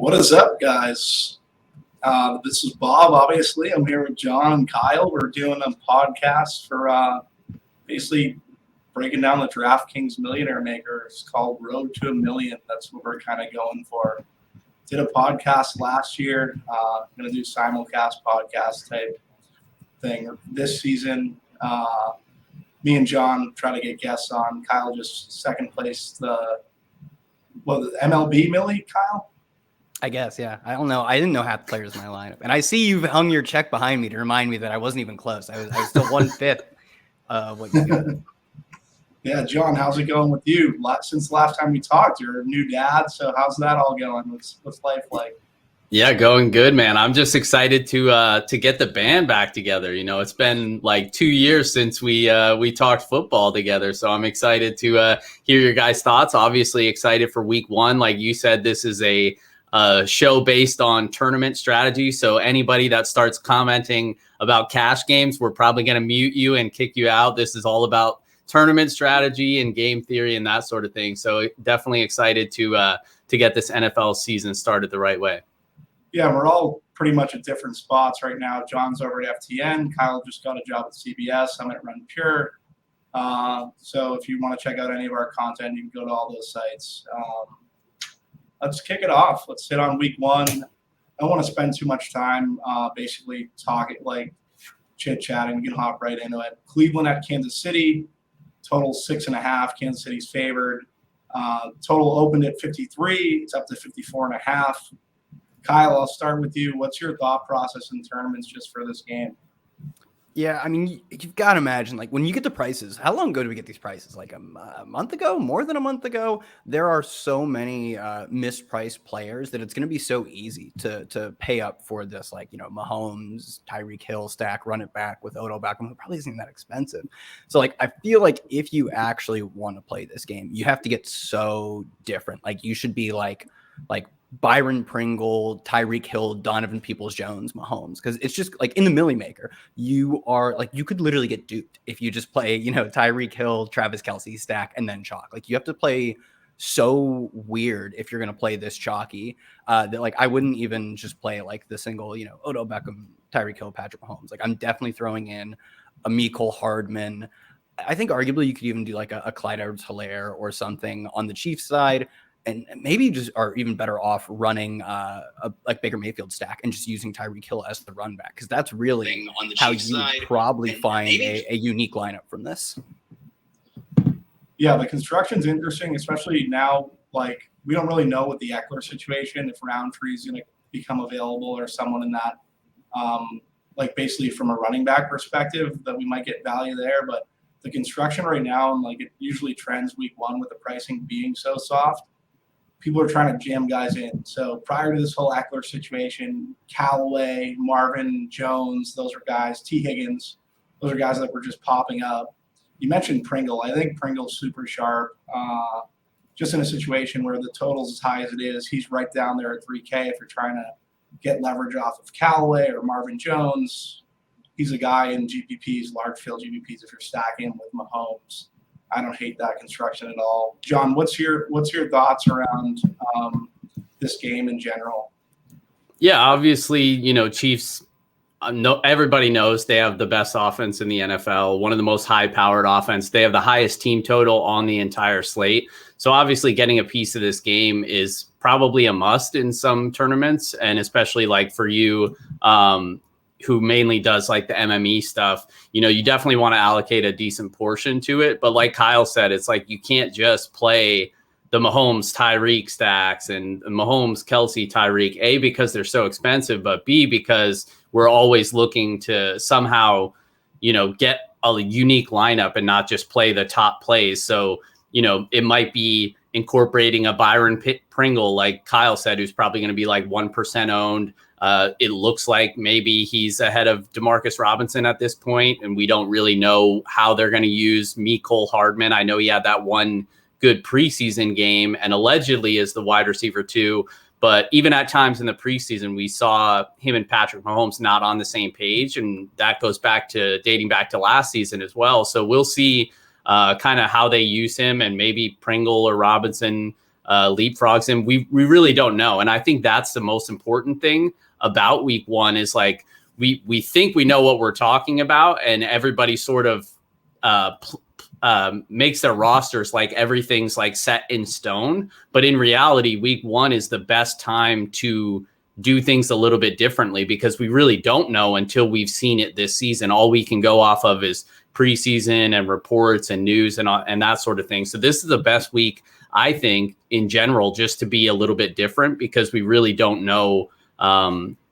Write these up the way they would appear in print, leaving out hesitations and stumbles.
What is up, guys? This is Bob, obviously. I'm here with John and Kyle. We're doing a podcast for basically breaking down the DraftKings Millionaire Maker. It's called Road to a Million. That's what we're kind of going for. Did a podcast last year. Going to do simulcast podcast type thing this season. Me and John try to get guests on. Kyle just second place the MLB Millie, Kyle? I guess, yeah. I don't know. I didn't know half the players in my lineup. And I see you've hung your check behind me to remind me that I wasn't even close. I was still 1/5 of what you got. Yeah, John, how's it going with you? Since the last time we talked, you're a new dad, so how's that all going? What's life like? Yeah, going good, man. I'm just excited to get the band back together. You know, it's been like 2 years since we talked football together, so I'm excited to hear your guys' thoughts. Obviously excited for week one. Like you said, this is a show based on tournament strategy, so anybody that starts commenting about cash games, we're probably going to mute you and kick you out. This is all about tournament strategy and game theory and that sort of thing. So definitely excited to get this NFL season started the right way. Yeah, we're all pretty much at different spots right now. John's over at FTN. Kyle just got a job at CBS. I'm at Run Pure. So if you want to check out any of our content, you can go to all those sites. Let's kick it off. Let's hit on week one. I don't want to spend too much time basically talking, like chit-chatting. We can hop right into it. Cleveland at Kansas City. Total 6.5. Kansas City's favored. Total opened at 53. It's up to 54.5. Kyle, I'll start with you. What's your thought process in tournaments just for this game? Yeah, I mean, you've got to imagine, like, when you get the prices, how long ago did we get these prices? Like a month ago? More than a month ago? There are so many mispriced players that it's going to be so easy to pay up for this, like, you know, Mahomes, Tyreek Hill stack, run it back with Odell Beckham, who probably isn't even that expensive. So, like, I feel like if you actually want to play this game, you have to get so different. Like, you should be like Byron Pringle, Tyreek Hill, Donovan Peoples-Jones, Mahomes, because it's just like in the Millie Maker, you are like, you could literally get duped if you just play, you know, Tyreek Hill, Travis Kelce stack and then chalk. Like, you have to play so weird if you're going to play this chalky that, like, I wouldn't even just play like the single, you know, Odell Beckham, Tyreek Hill, Patrick Mahomes. Like, I'm definitely throwing in a Mecole Hardman. I think arguably you could even do like a Clyde Edwards-Helaire or something on the Chiefs side. And maybe just are even better off running like Baker Mayfield stack and just using Tyreek Hill as the run back, because that's really on the how you side, probably find a unique lineup from this. Yeah, the construction's interesting, especially now. Like, we don't really know what the Eckler situation, if Roundtree is going to become available or someone in that, like, basically from a running back perspective, that we might get value there. But the construction right now, and like it usually trends week one with the pricing being so soft, people are trying to jam guys in. So prior to this whole Eckler situation, Callaway, Marvin Jones, those are guys, T. Higgins, those are guys that were just popping up. You mentioned Pringle. I think Pringle's super sharp. Just in a situation where the total's as high as it is, he's right down there at 3K if you're trying to get leverage off of Callaway or Marvin Jones. He's a guy in GPPs, large field GPPs, if you're stacking with Mahomes. I don't hate that construction at all. John, what's your thoughts around this game in general? Yeah, obviously, you know, Chiefs, everybody knows they have the best offense in the NFL, one of the most high-powered offense. They have the highest team total on the entire slate. So obviously getting a piece of this game is probably a must in some tournaments, and especially like for you, who mainly does like the MME stuff, you know, you definitely want to allocate a decent portion to it. But like Kyle said, it's like you can't just play the Mahomes Tyreek stacks and Mahomes Kelce Tyreek, A, because they're so expensive, but B, because we're always looking to somehow, you know, get a unique lineup and not just play the top plays. So, you know, it might be incorporating a Byron Pringle, like Kyle said, who's probably going to be like 1% owned. It looks like maybe he's ahead of Demarcus Robinson at this point, and we don't really know how they're going to use Mecole Hardman. I know he had that one good preseason game and allegedly is the wide receiver too. But even at times in the preseason, we saw him and Patrick Mahomes not on the same page. And that goes back to dating back to last season as well. So we'll see kind of how they use him, and maybe Pringle or Robinson leapfrogs him. We really don't know. And I think that's the most important thing about week one is like, we think we know what we're talking about, and everybody sort of makes their rosters like everything's like set in stone. But in reality, week one is the best time to do things a little bit differently because we really don't know until we've seen it this season. All we can go off of is preseason and reports and news and that sort of thing. So this is the best week, I think, in general, just to be a little bit different because we really don't know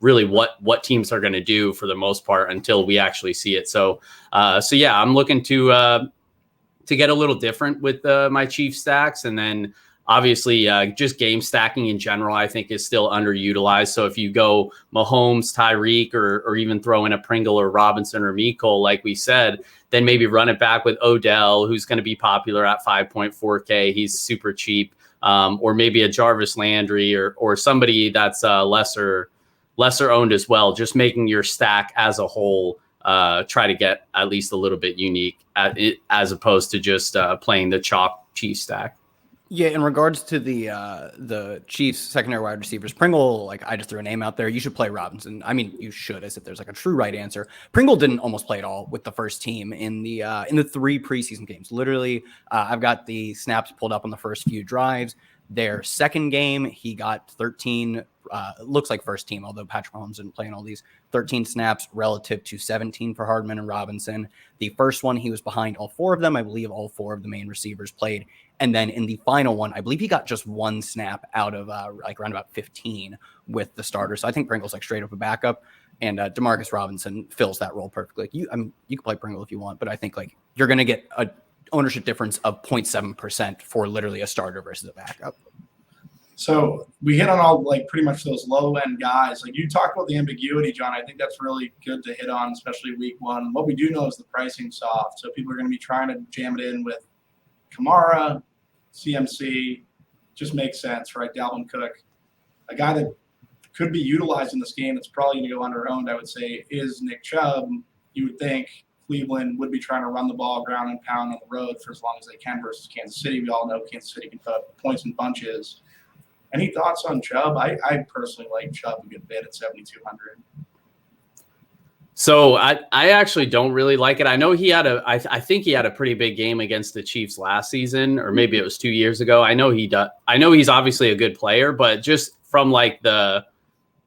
really what teams are going to do for the most part until we actually see it. So yeah, I'm looking to get a little different with my Chiefs stacks. And then obviously just game stacking in general, I think is still underutilized. So if you go Mahomes, Tyreek, or even throw in a Pringle or Robinson or Mecole, like we said, then maybe run it back with Odell, who's going to be popular at 5.4K. He's super cheap. Or maybe a Jarvis Landry or somebody that's lesser owned as well. Just making your stack as a whole try to get at least a little bit unique as opposed to just playing the chalk Chiefs stack. Yeah, in regards to the Chiefs secondary wide receivers, Pringle, like I just threw a name out there. You should play Robinson. I mean, you should, as if there's like a true right answer. Pringle didn't almost play at all with the first team in the 3 preseason games. Literally, I've got the snaps pulled up on the first few drives. Their second game, he got 13. Looks like first team, although Patrick Mahomes didn't play in all these. 13 snaps relative to 17 for Hardman and Robinson. The first one, he was behind all 4 of them. I believe all 4 of the main receivers played. And then in the final one, I believe he got just 1 snap out of like around about 15 with the starter. So I think Pringle's like straight up a backup. And Demarcus Robinson fills that role perfectly. You can play Pringle if you want, but I think like you're going to get a ownership difference of 0.7% for literally a starter versus a backup. So we hit on all like pretty much those low end guys. Like you talked about the ambiguity, John. I think that's really good to hit on, especially week one. What we do know is the pricing soft. So people are going to be trying to jam it in with Kamara, CMC. Just makes sense, right? Dalvin Cook, a guy that could be utilized in this game that's probably going to go under-owned, I would say, is Nick Chubb. You would think Cleveland would be trying to run the ball ground and pound on the road for as long as they can versus Kansas City. We all know Kansas City can put up points in bunches. Any thoughts on Chubb? I personally like Chubb a good bit at 7,200. So I actually don't really like it. I know I think he had a pretty big game against the Chiefs last season, or maybe it was 2 years ago. I know he's obviously a good player, but just from like the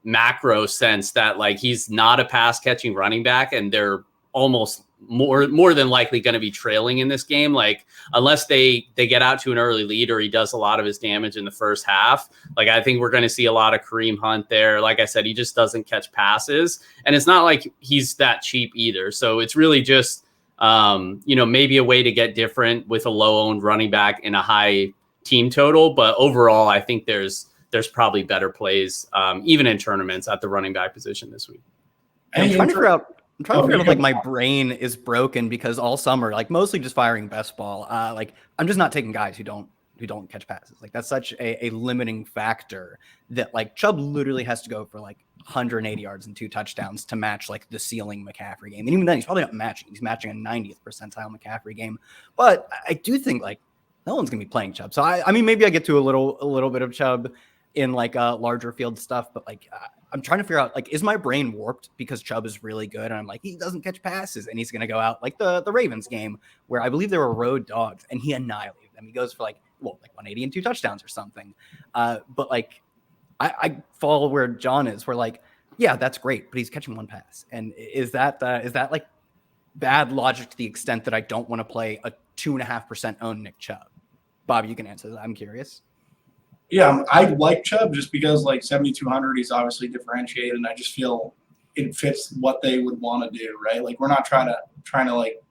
macro sense that like he's not a pass catching running back and they're almost more than likely going to be trailing in this game. Like unless they get out to an early lead or he does a lot of his damage in the first half, like I think we're going to see a lot of Kareem Hunt there. Like I said, he just doesn't catch passes and it's not like he's that cheap either. So it's really just, maybe a way to get different with a low owned running back in a high team total. But overall, I think there's probably better plays, even in tournaments at the running back position this week. I'm trying to figure out if like my brain is broken because all summer, like mostly just firing best ball. Like I'm just not taking guys who don't catch passes. Like that's such a limiting factor that like Chubb literally has to go for like 180 yards and 2 touchdowns to match like the ceiling McCaffrey game. And even then he's probably not matching. He's matching a 90th percentile McCaffrey game. But I do think like no one's going to be playing Chubb. So I mean, maybe I get to a little bit of Chubb in like larger field stuff, but like I'm trying to figure out like, is my brain warped because Chubb is really good? And I'm like, he doesn't catch passes and he's going to go out like the Ravens game where I believe they were road dogs and he annihilated them. He goes for like 180 and 2 touchdowns or something. But like I fall where John is, where like, yeah, that's great, but he's catching 1 pass. And is that like bad logic to the extent that I don't want to play a 2.5% owned Nick Chubb? Bob, you can answer that. I'm curious. Yeah, I like Chubb just because like 7,200, he's obviously differentiated, and I just feel it fits what they would want to do, right? Like we're not trying to like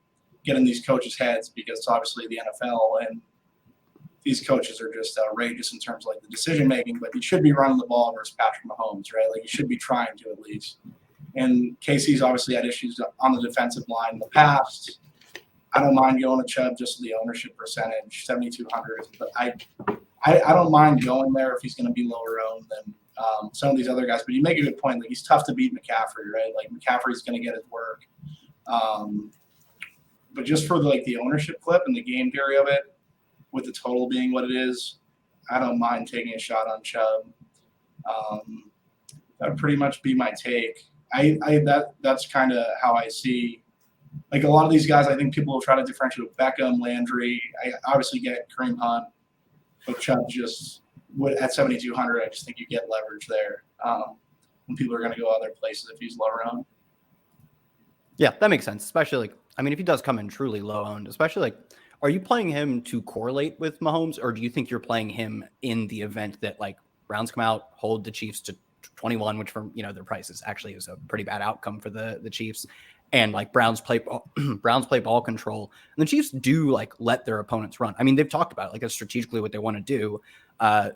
get in these coaches' heads because it's obviously the NFL and these coaches are just outrageous in terms of like the decision making. But you should be running the ball versus Patrick Mahomes, right? Like you should be trying to at least. And KC's obviously had issues on the defensive line in the past. I don't mind going to Chubb just the ownership percentage, 7,200, but I don't mind going there if he's going to be lower owned than some of these other guys. But you make a good point. Like he's tough to beat McCaffrey, right? Like McCaffrey's going to get his work. But just for the ownership clip and the game theory of it, with the total being what it is, I don't mind taking a shot on Chubb. That would pretty much be my take. That's kind of how I see. Like a lot of these guys, I think people will try to differentiate with Beckham, Landry. I obviously get Kareem Hunt, but Chubb just at 7,200. I just think you get leverage there when people are going to go other places if he's lower owned. Yeah, that makes sense. Especially if he does come in truly low owned, especially are you playing him to correlate with Mahomes, or do you think you're playing him in the event that Browns come out, hold the Chiefs to 21, which for their prices actually is a pretty bad outcome for the Chiefs, and Browns play ball control, and the Chiefs do let their opponents run. I mean, they've talked about that's strategically what they want to do,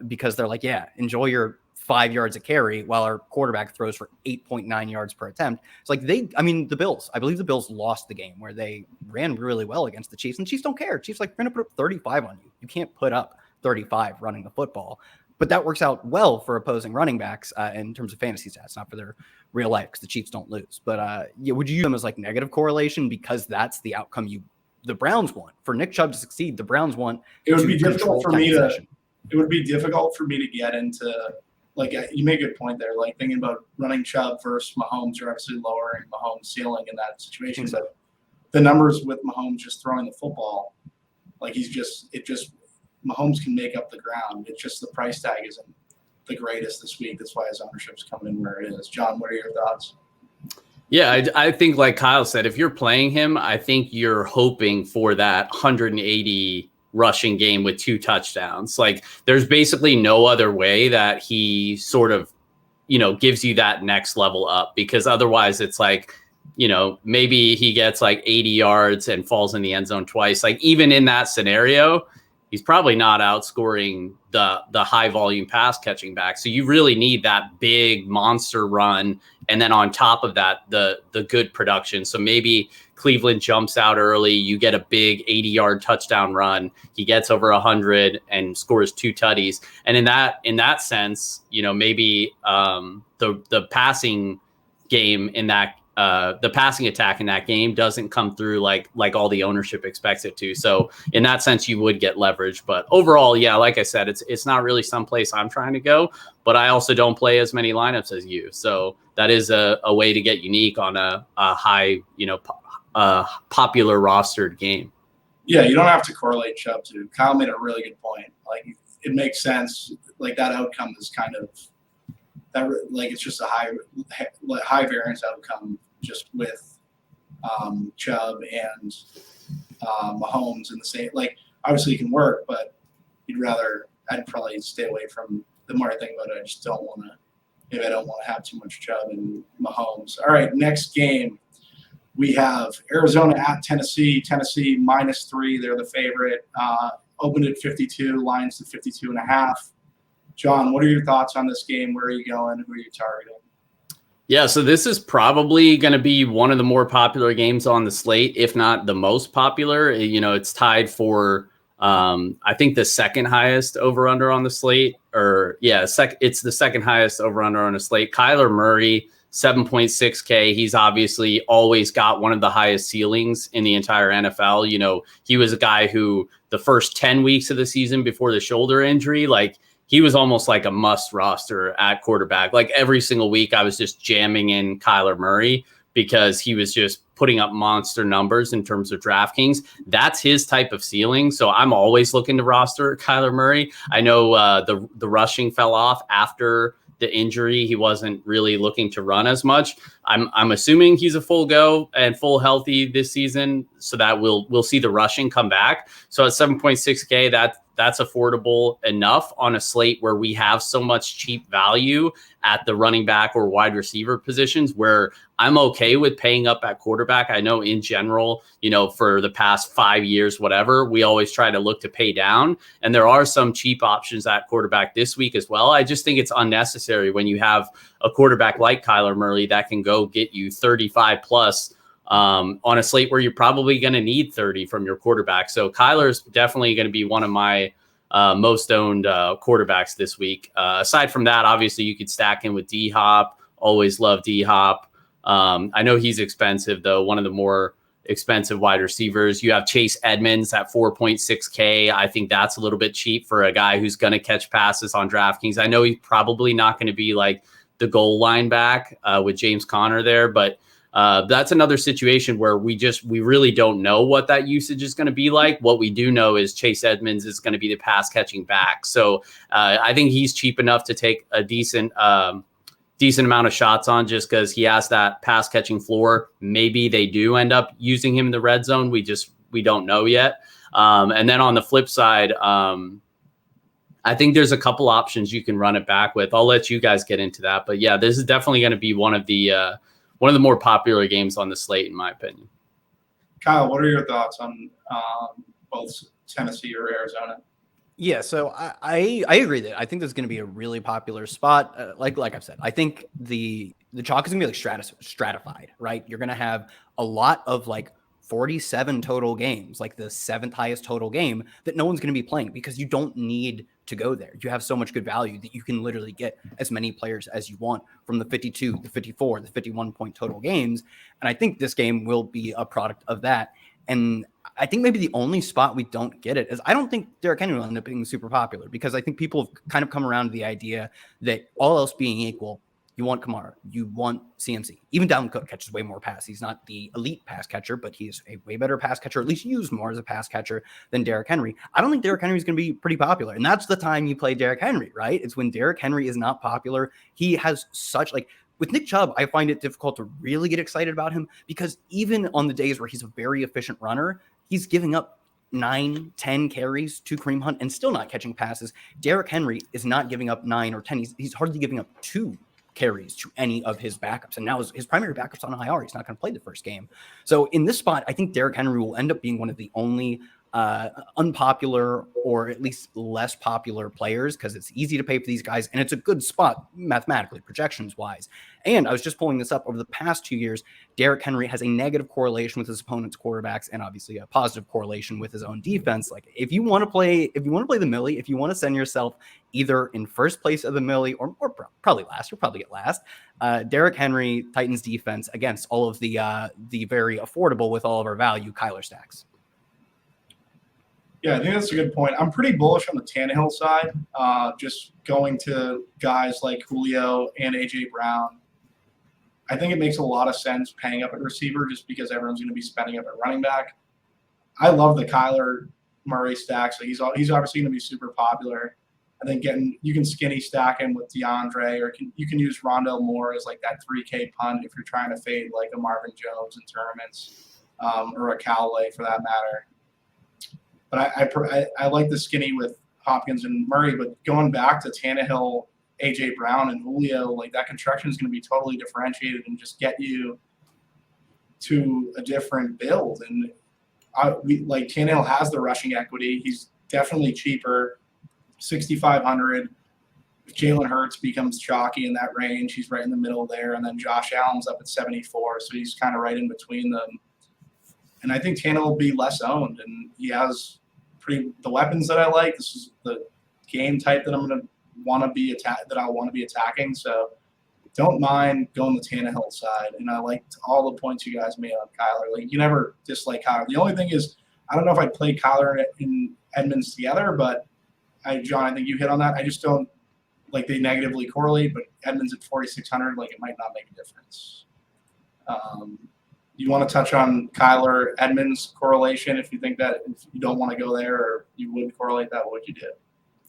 because they're enjoy your 5 yards a carry while our quarterback throws for 8.9 yards per attempt. It's the Bills, I believe the Bills lost the game where they ran really well against the Chiefs, and the Chiefs don't care. Chiefs we're going to put up 35 on you. You can't put up 35 running the football. But that works out well for opposing running backs in terms of fantasy stats, not for their real life, because the Chiefs don't lose. But would you use them as negative correlation because that's the outcome the Browns want? For Nick Chubb to succeed, the Browns want. It would be difficult for me to. It would be difficult for me to get into. You make a good point there. Thinking about running Chubb versus Mahomes, you're obviously lowering Mahomes' ceiling in that situation. But the numbers with Mahomes just throwing the football, Mahomes can make up the ground. It's just the price tag isn't the greatest this week. That's why his ownership's coming in where it is. John, what are your thoughts? Yeah, I think like Kyle said, if you're playing him, I think you're hoping for that 180 rushing game with 2 touchdowns. There's basically no other way that he sort of, gives you that next level up, because otherwise it's maybe he gets 80 yards and falls in the end zone twice. Even in that scenario, he's probably not outscoring the high volume pass catching back. So you really need that big monster run. And then on top of that, the good production. So maybe Cleveland jumps out early. You get a big 80-yard touchdown run. He gets over 100 and scores 2 tutties. And in that sense, maybe the passing game in that, the passing attack in that game doesn't come through like all the ownership expects it to. So in that sense, you would get leverage. But overall, yeah, like I said, it's not really someplace I'm trying to go. But I also don't play as many lineups as you. So that is a way to get unique on a high, popular rostered game. Yeah, you don't have to correlate Chubb to. Kyle made a really good point. It makes sense. That outcome is kind of that. It's just a high variance outcome just with Chubb and Mahomes in the same. Obviously, it can work, but I'd probably stay away from. The more I think about it, I just don't want to. Maybe I don't want to have too much Chubb and Mahomes. All right, next game. We have Arizona at Tennessee. Tennessee -3. They're the favorite. Opened at 52. Lines to 52.5. John, what are your thoughts on this game? Where are you going? Who are you targeting? Yeah, so this is probably going to be one of the more popular games on the slate, if not the most popular. It's tied for, I think, the second highest over-under on the slate. It's the second highest over-under on the slate. Kyler Murray, 7.6K. He's obviously always got one of the highest ceilings in the entire NFL. He was a guy who the first 10 weeks of the season before the shoulder injury, he was almost like a must roster at quarterback. Every single week I was just jamming in Kyler Murray because he was just putting up monster numbers in terms of DraftKings. That's his type of ceiling. So I'm always looking to roster Kyler Murray. I know the rushing fell off after the injury. He wasn't really looking to run as much. I'm assuming he's a full go and full healthy this season, so that we'll see the rushing come back. So at 7.6K, that's affordable enough on a slate where we have so much cheap value at the running back or wide receiver positions, where I'm okay with paying up at quarterback. I know in general, for the past 5 years, whatever, we always try to look to pay down. And there are some cheap options at quarterback this week as well. I just think it's unnecessary when you have a quarterback like Kyler Murray that can go get you 35 plus on a slate where you're probably going to need 30 from your quarterback. So Kyler's definitely going to be one of my most owned quarterbacks this week. Aside from that, obviously you could stack him with D-Hop. Always love D-Hop. I know he's expensive though. One of the more expensive wide receivers. You have Chase Edmonds at 4.6K. I think that's a little bit cheap for a guy who's going to catch passes on DraftKings. I know he's probably not going to be like the goal line back with James Conner there, but that's another situation where we really don't know what that usage is going to be like. What we do know is Chase Edmonds is going to be the pass catching back. So I think he's cheap enough to take a decent amount of shots on just because he has that pass catching floor. Maybe they do end up using him in the red zone. We don't know yet. And then on the flip side, I think there's a couple options you can run it back with. I'll let you guys get into that. But yeah, this is definitely going to be one of the more popular games on the slate, in my opinion. Kyle, what are your thoughts on both Tennessee or Arizona? Yeah, so I agree that I think this is going to be a really popular spot. Like I've said, I think the chalk is going to be like stratified, right? You're going to have a lot of like 47 total games, like the 7th highest total game that no one's going to be playing because you don't need to go there. You have so much good value that you can literally get as many players as you want from the 52, the 54, the 51 point total games. And I think this game will be a product of that. And I think maybe the only spot we don't get it is I don't think Derrick Henry will end up being super popular because I think people have kind of come around to the idea that all else being equal, you want Kamara, you want CMC. Even Dalvin Cook catches way more passes. He's not the elite pass catcher, but he's a way better pass catcher, at least used more as a pass catcher than Derrick Henry. I don't think Derrick Henry is going to be pretty popular. And that's the time you play Derrick Henry, right? It's when Derrick Henry is not popular. He has such like with Nick Chubb, I find it difficult to really get excited about him because even on the days where he's a very efficient runner, he's giving up 9-10 carries to Kareem Hunt and still not catching passes. Derrick Henry is not giving up 9 or 10. He's hardly giving up 2 carries to any of his backups. And now his primary backup's on IR. He's not going to play the first game. So in this spot, I think Derrick Henry will end up being one of the only unpopular or at least less popular players because it's easy to pay for these guys and it's a good spot mathematically, projections wise. And I was just pulling this up over the past 2 years. Derrick Henry has a negative correlation with his opponent's quarterbacks and obviously a positive correlation with his own defense. Like if you want to play the Millie, if you want to send yourself either in first place of the Millie or probably last, you'll probably get last. Derrick Henry, Titans defense against all of the very affordable with all of our value Kyler stacks. Yeah, I think that's a good point. I'm pretty bullish on the Tannehill side, just going to guys like Julio and A.J. Brown. I think it makes a lot of sense paying up at receiver just because everyone's going to be spending up at running back. I love the Kyler Murray stack, so he's obviously going to be super popular. I think you can skinny stack him with DeAndre, or you can use Rondell Moore as like that 3K punt if you're trying to fade like a Marvin Jones in tournaments, or a Callaway for that matter. But I like the skinny with Hopkins and Murray. But going back to Tannehill, A.J. Brown, and Julio, like that construction is going to be totally differentiated and just get you to a different build. And like Tannehill has the rushing equity. He's definitely cheaper, 6,500. If Jalen Hurts becomes chalky in that range, he's right in the middle there. And then Josh Allen's up at 74, so he's kind of right in between them. And I think Tannehill will be less owned, and he has the weapons that I like. This is the game type that I'm going to want to be attacking. So don't mind going the Tannehill side. And I liked all the points you guys made on Kyler. Like you never dislike Kyler. The only thing is, I don't know if I'd play Kyler and Edmonds together, but John, I think you hit on that. I just don't like they negatively correlate, but Edmonds at 4,600, like it might not make a difference. You want to touch on Kyler Edmonds correlation if you think that if you don't want to go there or you wouldn't correlate that, what would you do?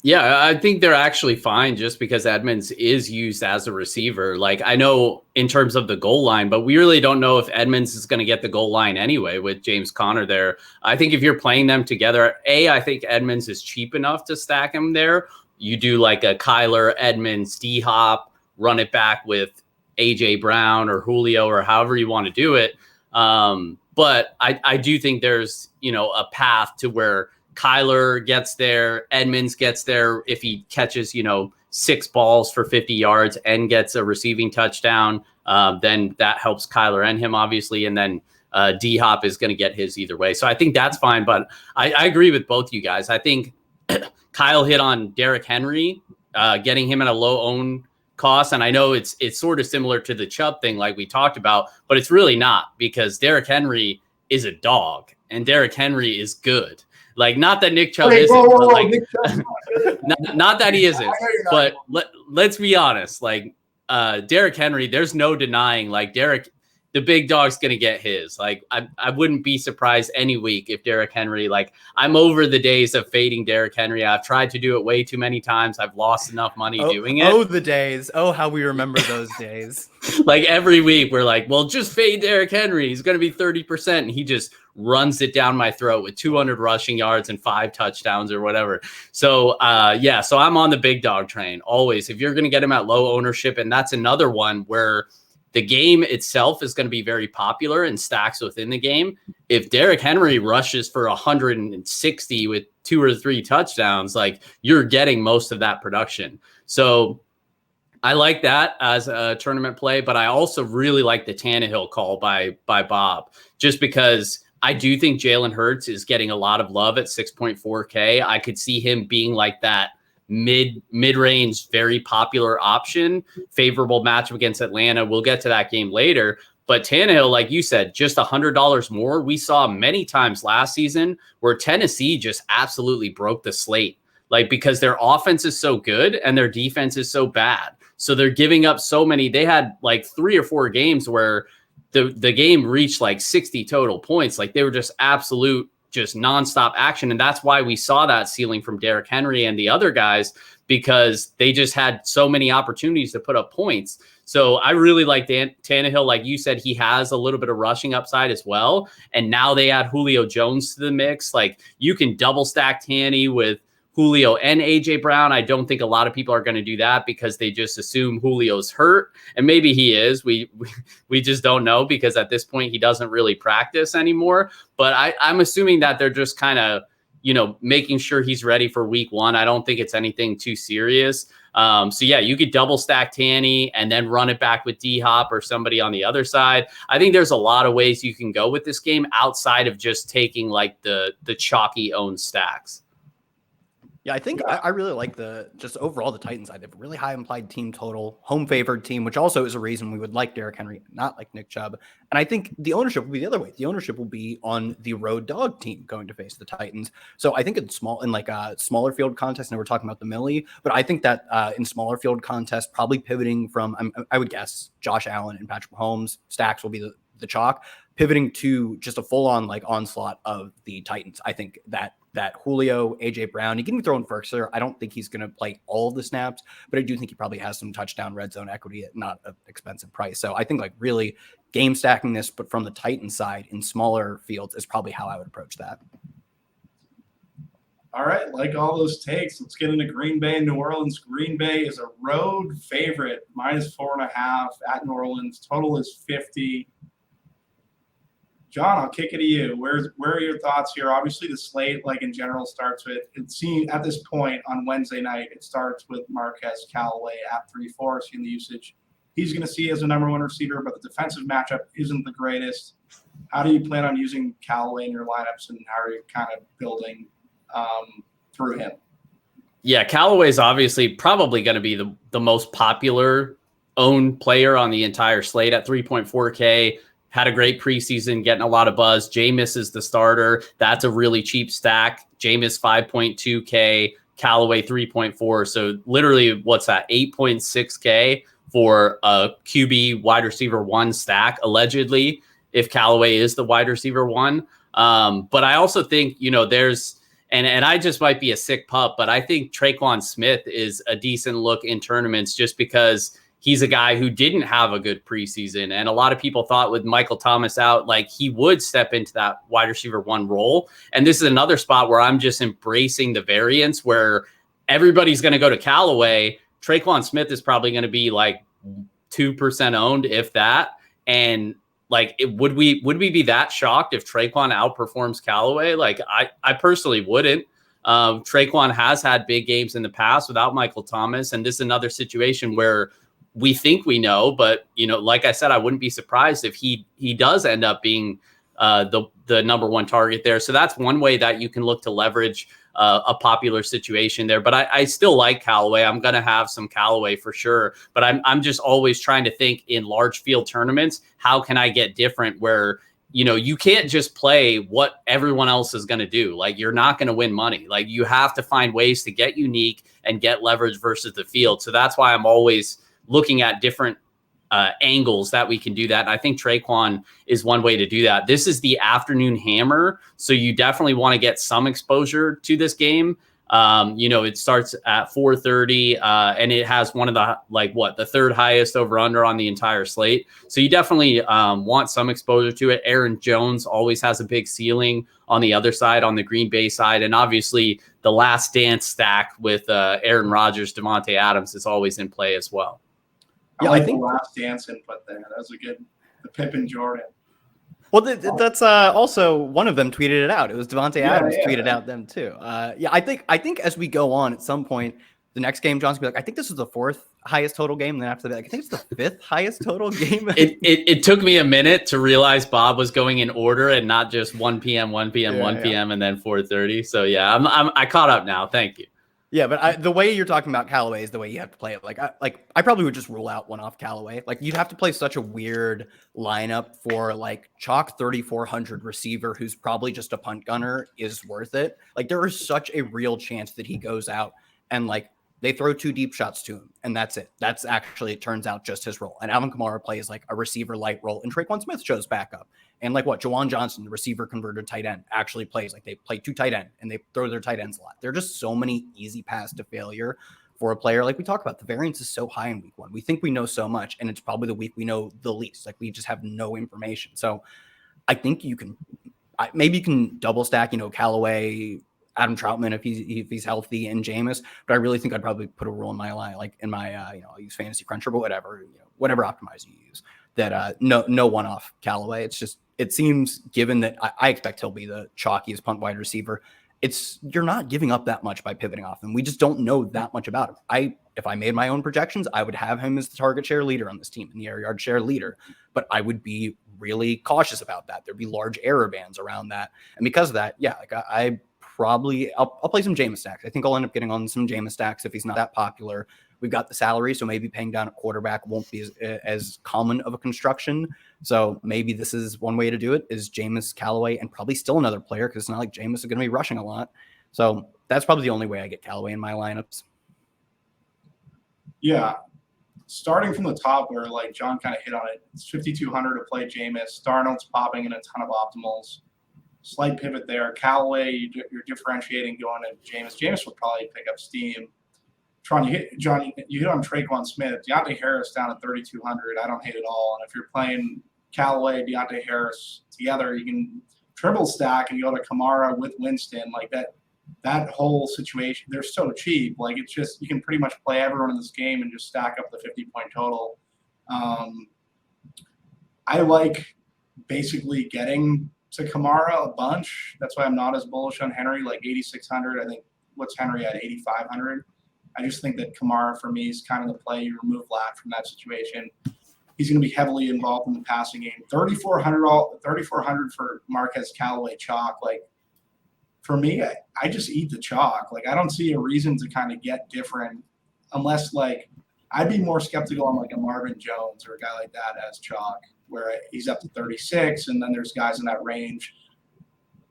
Yeah, I think they're actually fine just because Edmonds is used as a receiver. Like I know in terms of the goal line, but we really don't know if Edmonds is going to get the goal line anyway with James Conner there. I think if you're playing them together, I think Edmonds is cheap enough to stack him there. You do like a Kyler, Edmonds, D-Hop, run it back with A.J. Brown or Julio or however you want to do it. But I do think there's, a path to where Kyler gets there, Edmonds gets there. If he catches, 6 balls for 50 yards and gets a receiving touchdown, then that helps Kyler and him obviously. And then D-Hop is going to get his either way. So I think that's fine. But I agree with both you guys. I think Kyle hit on Derrick Henry, getting him at a low own cost. And I know it's sort of similar to the Chubb thing like we talked about, but it's really not because Derrick Henry is a dog and Derrick Henry is good. Like, not that Nick Chubb Wait, isn't, whoa, but like, Nick Chubb's not good. not that he isn't, I know you're not. but let's be honest. Like, Derrick Henry, there's no denying, like, the big dog's going to get his. Like, I wouldn't be surprised any week if Derrick Henry, like, I'm over the days of fading Derrick Henry. I've tried to do it way too many times. I've lost enough money doing it. Oh, the days. Oh, how we remember those days. Like, every week we're like, well, just fade Derrick Henry. He's going to be 30%. And he just runs it down my throat with 200 rushing yards and 5 touchdowns or whatever. So, so I'm on the big dog train always. If you're going to get him at low ownership, and that's another one where the game itself is going to be very popular and stacks within the game. If Derrick Henry rushes for 160 with 2 or 3 touchdowns, like, you're getting most of that production. So I like that as a tournament play, but I also really like the Tannehill call by Bob, just because I do think Jalen Hurts is getting a lot of love at 6.4K. I could see him being like that mid-range, very popular option, favorable matchup against Atlanta. We'll get to that game later. But Tannehill, like you said, just $100 more. We saw many times last season where Tennessee just absolutely broke the slate, like, because their offense is so good and their defense is so bad. So they're giving up so many. They had like 3 or 4 games where the game reached like 60 total points. Like, they were just just nonstop action. And that's why we saw that ceiling from Derrick Henry and the other guys, because they just had so many opportunities to put up points. So I really like Tannehill. Like you said, he has a little bit of rushing upside as well. And now they add Julio Jones to the mix. Like, you can double stack Tanny with Julio and AJ Brown. I don't think a lot of people are going to do that because they just assume Julio's hurt, and maybe he is. We just don't know, because at this point he doesn't really practice anymore. But I'm assuming that they're just kind of, making sure he's ready for week 1. I don't think it's anything too serious. You could double stack Tanny and then run it back with D-Hop or somebody on the other side. I think there's a lot of ways you can go with this game outside of just taking like the chalky owned stacks. Yeah, I think I really like just overall the Titans side. They have a really high implied team total, home favored team, which also is a reason we would like Derrick Henry, not like Nick Chubb. And I think the ownership will be the other way. The ownership will be on the road dog team going to face the Titans. So I think in smaller field contest, now we're talking about the Millie, but I think that in smaller field contests, probably pivoting from, I would guess, Josh Allen and Patrick Mahomes, stacks will be the chalk, pivoting to just a full on like onslaught of the Titans. I think that Julio, AJ Brown, he can be thrown Firkser. I don't think he's going to play all of the snaps, but I do think he probably has some touchdown red zone equity at not an expensive price. So I think like really game stacking this, but from the Titans side in smaller fields is probably how I would approach that. All right, like all those takes, let's get into Green Bay and New Orleans. Green Bay is a road favorite, -4.5 at New Orleans. Total is 50. John, I'll kick it to you. Where are your thoughts here? Obviously, the slate, like in general, starts with, it seems at this point on Wednesday night, it starts with Marquez Callaway at 3-4, seeing the usage he's going to see as a number 1 receiver, but the defensive matchup isn't the greatest. How do you plan on using Callaway in your lineups, and how are you kind of building through him? Yeah, Callaway is obviously probably going to be the most popular owned player on the entire slate at 3.4K. Had a great preseason, getting a lot of buzz. Jameis is the starter. That's a really cheap stack. Jameis 5.2K, Callaway 3.4. So literally, what's that? 8.6K for a QB wide receiver 1 stack, allegedly, if Callaway is the wide receiver 1. But I also think, there's, and I just might be a sick pup, but I think Traquan Smith is a decent look in tournaments just because he's a guy who didn't have a good preseason. And a lot of people thought with Michael Thomas out, like he would step into that wide receiver 1 role. And this is another spot where I'm just embracing the variance where everybody's going to go to Callaway. Traquan Smith is probably going to be like 2% owned, if that. And like, would we be that shocked if Traquan outperforms Callaway? Like I personally wouldn't. Traquan has had big games in the past without Michael Thomas. And this is another situation where we think we know, but like I said, I wouldn't be surprised if he does end up being the number 1 target there. So that's one way that you can look to leverage a popular situation there. But I still like Callaway. I'm going to have some Callaway for sure. But I'm just always trying to think in large field tournaments, how can I get different where you can't just play what everyone else is going to do. Like, you're not going to win money. Like, you have to find ways to get unique and get leverage versus the field. So that's why I'm always looking at different angles that we can do that. And I think Traquan is one way to do that. This is the afternoon hammer, so you definitely want to get some exposure to this game. It starts at 4:30, and it has one of the third highest over under on the entire slate. So you definitely want some exposure to it. Aaron Jones always has a big ceiling on the other side, on the Green Bay side. And obviously the last dance stack with Aaron Rodgers, Devontae Adams is always in play as well. I think the last dance input there. That was the Pippen Jordan. Well, that's also one of them tweeted it out. It was Devontae Adams tweeted out them too. I think as we go on at some point, the next game, John's gonna be like, I think this is the fourth highest total game. And then after that, I think it's the fifth highest total game. It took me a minute to realize Bob was going in order and not just 1 p.m., 1 p.m., 1 p.m., and then 4:30. So yeah, I caught up now. Thank you. Yeah, but the way you're talking about Callaway is the way you have to play it. I probably would just rule out one-off Callaway. Like, you'd have to play such a weird lineup for like chalk 3,400 receiver who's probably just a punt gunner is worth it. Like, there is such a real chance that he goes out and like they throw 2 deep shots to him, and that's it. That's actually, it turns out, just his role. And Alvin Kamara plays like a receiver light role, and Traquan Smith shows back up. And like Jawan Johnson, the receiver converted tight end, actually plays. Like, they play 2 tight end and they throw their tight ends a lot. There are just so many easy paths to failure for a player. Like we talk about, the variance is so high in week 1. We think we know so much, and it's probably the week we know the least. Like, we just have no information. So I think maybe you can double stack, Callaway, Adam Troutman if he's healthy, and Jameis. But I really think I'd probably put a rule in my line, like in my I'll use Fantasy Cruncher, but whatever optimizer you use, that no one-off Callaway. It's just, it seems, given that I expect he'll be the chalkiest punt wide receiver, you're not giving up that much by pivoting off him. We just don't know that much about him. If I made my own projections, I would have him as the target share leader on this team and the air yard share leader, but I would be really cautious about that. There'd be large error bands around that. And because of that, yeah, like I'll play some Jameis stacks. I think I'll end up getting on some Jameis stacks if he's not that popular. We've got the salary, so maybe paying down at quarterback won't be as common of a construction. So maybe this is one way to do it, is Jameis, Callaway, and probably still another player, because it's not like Jameis is going to be rushing a lot. So that's probably the only way I get Callaway in my lineups. Yeah. Starting from the top, where like John kind of hit on it, it's 5,200 to play Jameis. Darnold's popping in a ton of optimals. Slight pivot there. Callaway, you're differentiating going to Jameis. Jameis will probably pick up steam. John, you hit on Traquan Smith. Deontay Harris down at 3,200. I don't hate it all. And if you're playing Callaway, Deontay Harris together, you can triple stack and go to Kamara with Winston. Like that whole situation, they're so cheap. Like, it's just, you can pretty much play everyone in this game and just stack up the 50-point total. I like basically getting to Kamara a bunch. That's why I'm not as bullish on Henry, like 8,600. I think, what's Henry at, 8,500? I just think that Kamara, for me, is kind of the play. You remove Lat from that situation. He's going to be heavily involved in the passing game. 3,400 for Marquez Callaway chalk. Like, for me, I just eat the chalk. Like, I don't see a reason to kind of get different, unless, like, I'd be more skeptical on like a Marvin Jones or a guy like that as chalk, where he's up to 36, and then there's guys in that range.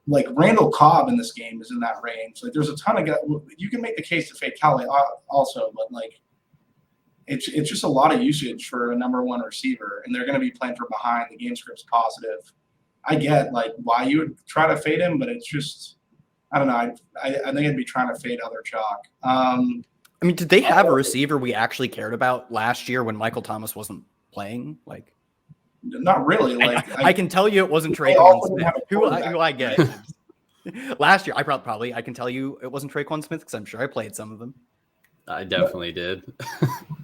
Like Randall Cobb in this game is in that range. Like, there's a ton of guys. You can make the case to fade Callaway also, but like it's just a lot of usage for a number 1 receiver, and they're going to be playing from behind. The game script's positive. I get like why you would try to fade him, but it's just, I don't know. I think I'd be trying to fade other chalk. I mean, did they have a receiver we actually cared about last year when Michael Thomas wasn't playing? Like, not really. Like, I can tell you it wasn't Traquan Smith, who I get. Last year, I can tell you it wasn't Traquan Smith, because I'm sure I played some of them. I definitely did,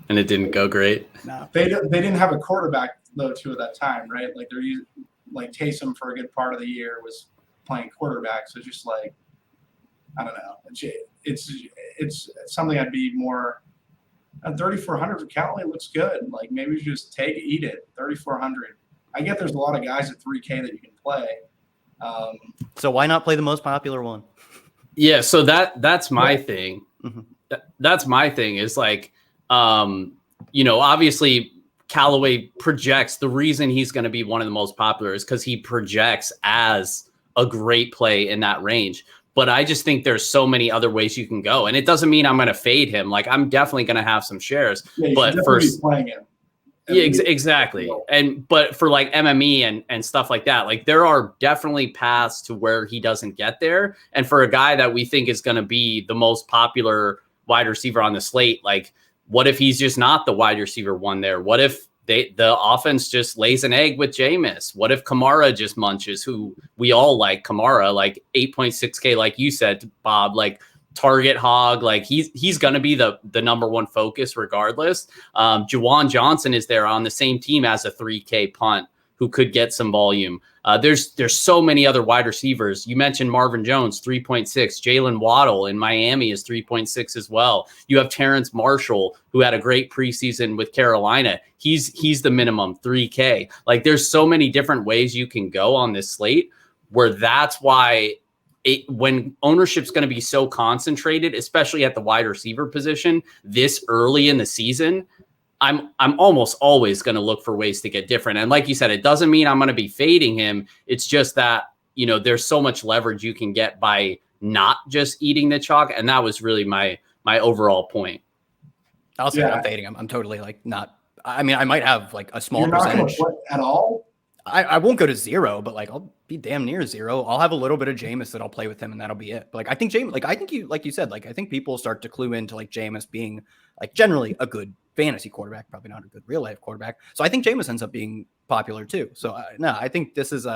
and it didn't go great. No. They didn't have a quarterback though too at that time, right? Like, they're using, like, Taysom for a good part of the year was playing quarterback, so just like, I don't know. It's something I'd be more. At 3,400 for Callaway looks good. Like, maybe you just eat it. 3,400. I get there's a lot of guys at 3K that you can play. So why not play the most popular one? Yeah, so that's my thing. Mm-hmm. That's my thing is like, obviously Callaway projects. The reason he's going to be one of the most popular is because he projects as a great play in that range. But I just think there's so many other ways you can go. And it doesn't mean I'm going to fade him. Like, I'm definitely going to have some shares. Yeah, but first, playing him. Yeah, exactly. But for like MME and stuff like that, like there are definitely paths to where he doesn't get there. And for a guy that we think is going to be the most popular wide receiver on the slate, like what if he's just not the wide receiver one there? What if the offense just lays an egg with Jameis? What if Kamara just munches, who we all like Kamara, like 8.6K, like you said, Bob, like target hog, like he's going to be the number one focus regardless. Juwan Johnson is there on the same team as a 3K punt who could get some volume. There's so many other wide receivers. You mentioned Marvin Jones, 3.6. Jalen Waddle in Miami is 3.6 as well. You have Terrence Marshall, who had a great preseason with Carolina. He's the minimum 3K. Like there's so many different ways you can go on this slate, where that's why when ownership's going to be so concentrated, especially at the wide receiver position this early in the season, I'm almost always going to look for ways to get different. And like you said, it doesn't mean I'm going to be fading him. It's just that, there's so much leverage you can get by not just eating the chalk. And that was really my overall point. I'll say I'm fading him. I'm totally like not. I mean, I might have like a small percentage at all. I won't go to zero, but like I'll be damn near zero. I'll have a little bit of Jameis that I'll play with him, and that'll be it. But like I think you said, like I think people start to clue into like Jameis being like generally a good fantasy quarterback, probably not a good real life quarterback. So I think Jameis ends up being popular too. So no, I think this is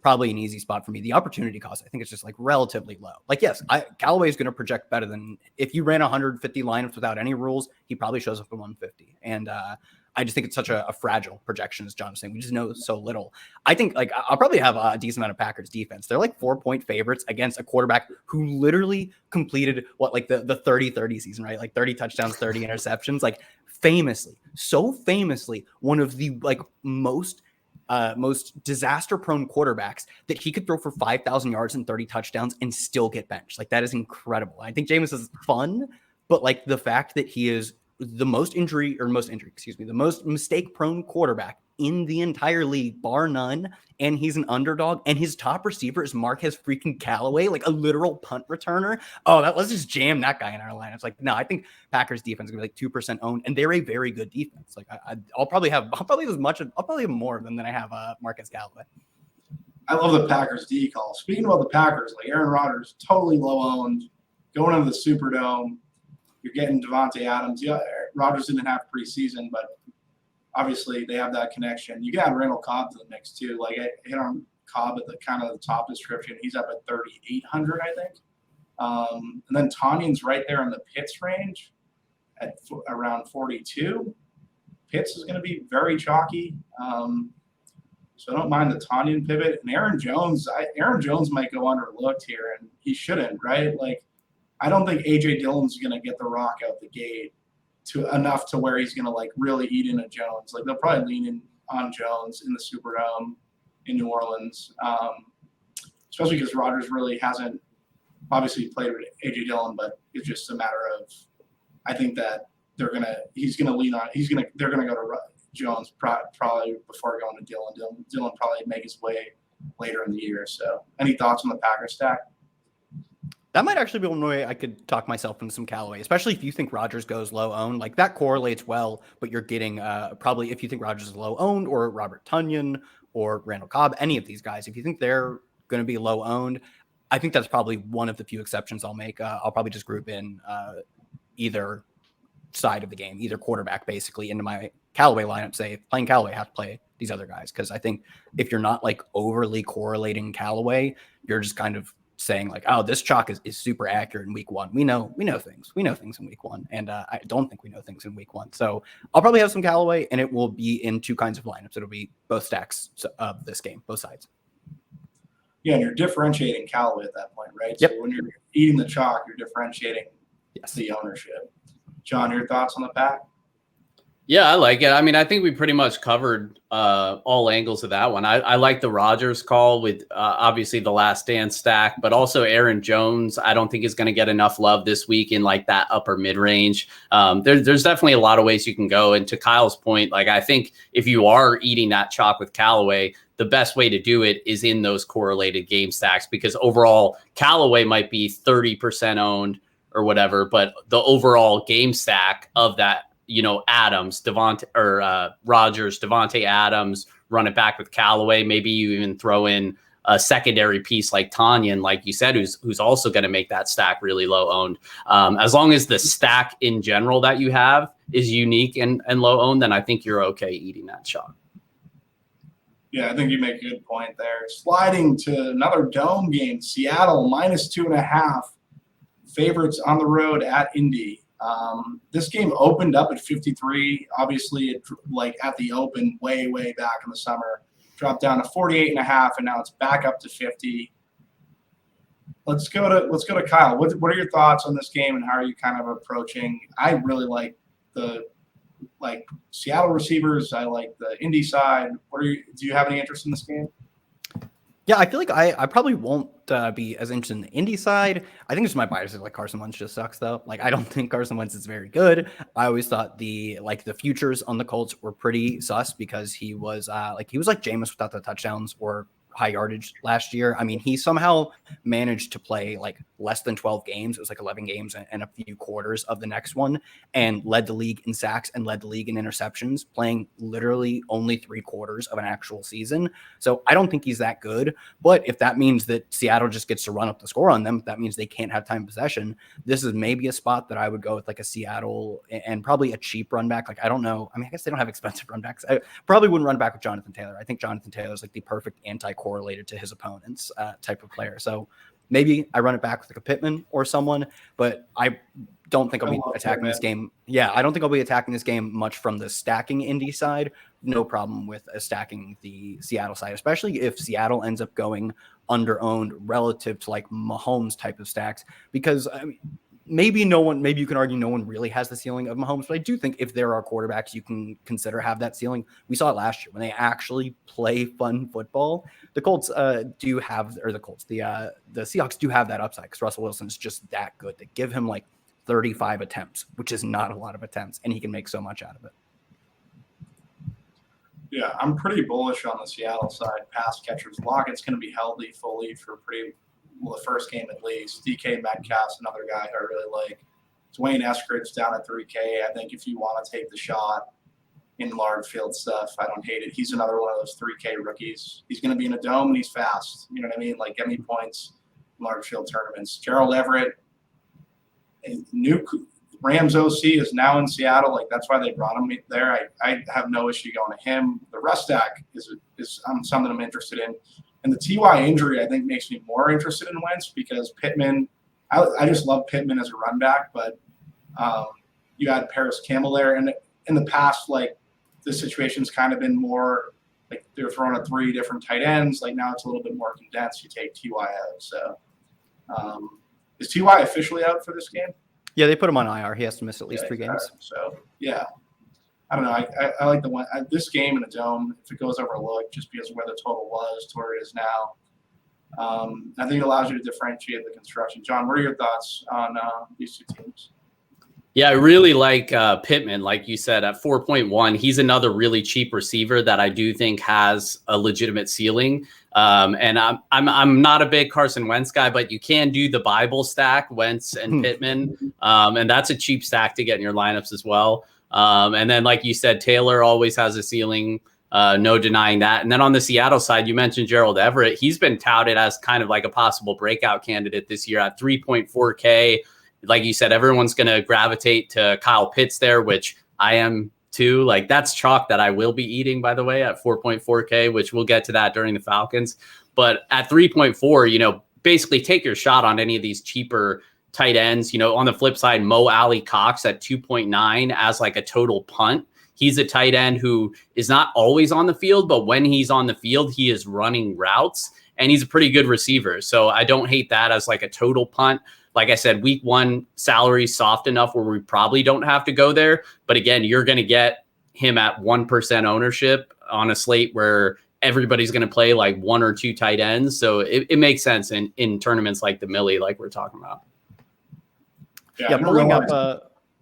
probably an easy spot for me. The opportunity cost, I think it's just like relatively low. Like yes, Callaway is going to project better than if you ran 150 lineups without any rules, he probably shows up at 150. And I just think it's such a fragile projection, as John was saying. We just know so little. I think like I'll probably have a decent amount of Packers defense. They're like 4-point favorites against a quarterback who literally completed the 30-30 season, right? Like 30 touchdowns, 30 interceptions, like so famously, one of the like most disaster prone quarterbacks that he could throw for 5,000 yards and 30 touchdowns and still get benched. Like that is incredible. I think Jameis is fun, but like the fact that he is the most mistake prone quarterback in the entire league, bar none. And he's an underdog. And his top receiver is Marquez freaking Callaway, like a literal punt returner. Oh, let's just jam that guy in our lineups. Like, no, I think Packers defense is gonna be like 2% owned, and they're a very good defense. Like I'll probably have more than I have Marquez Callaway. I love the Packers D call. Speaking about the Packers, like Aaron Rodgers, totally low owned, going into the Superdome. You're getting Devontae Adams. Yeah, Rodgers didn't have preseason, but obviously they have that connection. You got Randall Cobb to the mix too. Like I hit on Cobb at the kind of the top description. He's up at 3,800, I think. And then Tanyan's right there in the Pitts range at around 42. Pitts is going to be very chalky. So I don't mind the Tanyan pivot. And Aaron Jones might go underlooked here, and he shouldn't, right? Like, I don't think A.J. Dillon's going to get the rock out the gate to enough to where he's going to like really eat into Jones. Like they'll probably lean in on Jones in the Superdome in New Orleans, especially because Rodgers really hasn't obviously played with A.J. Dillon, but it's just a matter of I think that they're going to go to Jones probably before going to Dillon. Dillon probably make his way later in the year. So any thoughts on the Packers stack? That might actually be one way I could talk myself into some Callaway, especially if you think Rodgers goes low owned. Like that correlates well, but you're getting probably if you think Rodgers is low owned or Robert Tonyan or Randall Cobb, any of these guys, if you think they're going to be low owned, I think that's probably one of the few exceptions I'll make. I'll probably just group in either side of the game, either quarterback basically into my Callaway lineup. Say if playing Callaway, I have to play these other guys because I think if you're not like overly correlating Callaway, you're just kind of saying like, oh, this chalk is super accurate in week one. We know things in week one. And I don't think we know things in week one. So I'll probably have some Callaway and it will be in two kinds of lineups. It'll be both stacks of this game, both sides. Yeah. And you're differentiating Callaway at that point, right? Yep. So when you're eating the chalk, you're differentiating the ownership. John, your thoughts on the pack? Yeah, I like it. I mean, I think we pretty much covered all angles of that one. I like the Rodgers call with obviously the Last Dance stack, but also Aaron Jones. I don't think is going to get enough love this week in like that upper mid range. There's definitely a lot of ways you can go. And to Kyle's point, like I think if you are eating that chalk with Callaway, the best way to do it is in those correlated game stacks, because overall Callaway might be 30% owned or whatever, but the overall game stack of that, Adams, Rodgers, Devontae Adams, run it back with Callaway. Maybe you even throw in a secondary piece like Tanyan, like you said, who's also going to make that stack really low owned. As long as the stack in general that you have is unique and low owned, then I think you're okay eating that shot. Yeah, I think you make a good point there. Sliding to another dome game, Seattle -2.5 favorites on the road at Indy. This game opened up at 53. Obviously, it like at the open way back in the summer, dropped down to 48.5, and now it's back up to 50. Let's go to Kyle. What are your thoughts on this game, and how are you kind of approaching? I really like the Seattle receivers. I like the Indy side. Do you have any interest in this game? Yeah, I feel like I probably won't be as interested in the Indy side. I think it's my bias is like Carson Wentz just sucks though. Like I don't think Carson Wentz is very good. I always thought the futures on the Colts were pretty sus because he was like Jameis without the touchdowns or high yardage last year. I mean, he somehow managed to play like less than 12 games. It was like 11 games and a few quarters of the next one, and led the league in sacks and led the league in interceptions, playing literally only 3/4 of an actual season. So I don't think he's that good. But if that means that Seattle just gets to run up the score on them, if that means they can't have time possession, this is maybe a spot that I would go with like a Seattle and probably a cheap run back. Like, I don't know. I mean, I guess they don't have expensive run backs. I probably wouldn't run back with Jonathan Taylor. I think Jonathan Taylor is like the perfect anti-correlated to his opponents type of player. So maybe I run it back with like a Pittman or someone, but I don't think I'll be attacking this game. Yeah, I don't think I'll be attacking this game much from the stacking Indy side. No problem with stacking the Seattle side, especially if Seattle ends up going under-owned relative to like Mahomes type of stacks, because I mean, maybe you can argue no one really has the ceiling of Mahomes, but I do think if there are quarterbacks you can consider have that ceiling. We saw it last year when they actually play fun football. The Colts the Seahawks do have that upside because Russell Wilson is just that good. They give him like 35 attempts, which is not a lot of attempts, and he can make so much out of it. Yeah, I'm pretty bullish on the Seattle side. Pass catchers. Lockett's going to be healthy fully for the first game at least. DK Metcalf's another guy who I really like. Dwayne Eskridge down at 3K. I think if you want to take the shot in large field stuff, I don't hate it. He's another one of those 3K rookies. He's going to be in a dome and he's fast. You know what I mean? Like, get me points in large field tournaments. Gerald Everett, new Rams OC, is now in Seattle. Like, that's why they brought him there. I have no issue going to him. The rest stack is something I'm interested in. And the TY injury, I think, makes me more interested in Wentz because Pittman, I just love Pittman as a run back, but you had Paris Campbell there. And in the past, like, the situation's kind of been more like they're throwing at 3 different tight ends. Like, now it's a little bit more condensed. You take TY out. So is TY officially out for this game? Yeah, they put him on IR. He has to miss at least 3 games. So, yeah. I don't know. I like the one this game in a dome. If it goes overlooked, just because of where the total was to where it is now, I think it allows you to differentiate the construction. John, what are your thoughts on these two teams? Yeah, I really like Pittman, like you said, at 4.1. He's another really cheap receiver that I do think has a legitimate ceiling. And I'm not a big Carson Wentz guy, but you can do the Bible stack, Wentz and Pittman, and that's a cheap stack to get in your lineups as well. And then, like you said, Taylor always has a ceiling, no denying that. And then on the Seattle side, you mentioned Gerald Everett. He's been touted as kind of like a possible breakout candidate this year at 3.4K. Like you said, everyone's going to gravitate to Kyle Pitts there, which I am too. Like, that's chalk that I will be eating, by the way, at 4.4K, which we'll get to that during the Falcons. But at 3.4, basically take your shot on any of these cheaper tight ends. On the flip side, Mo Alley Cox at 2.9 as like a total punt. He's a tight end who is not always on the field, but when he's on the field, he is running routes and he's a pretty good receiver. So I don't hate that as like a total punt. Like I said, week 1 salary soft enough where we probably don't have to go there. But again, you're going to get him at 1% ownership on a slate where everybody's going to play like one or two tight ends. So it makes sense in tournaments like the Millie, like we're talking about. Yeah,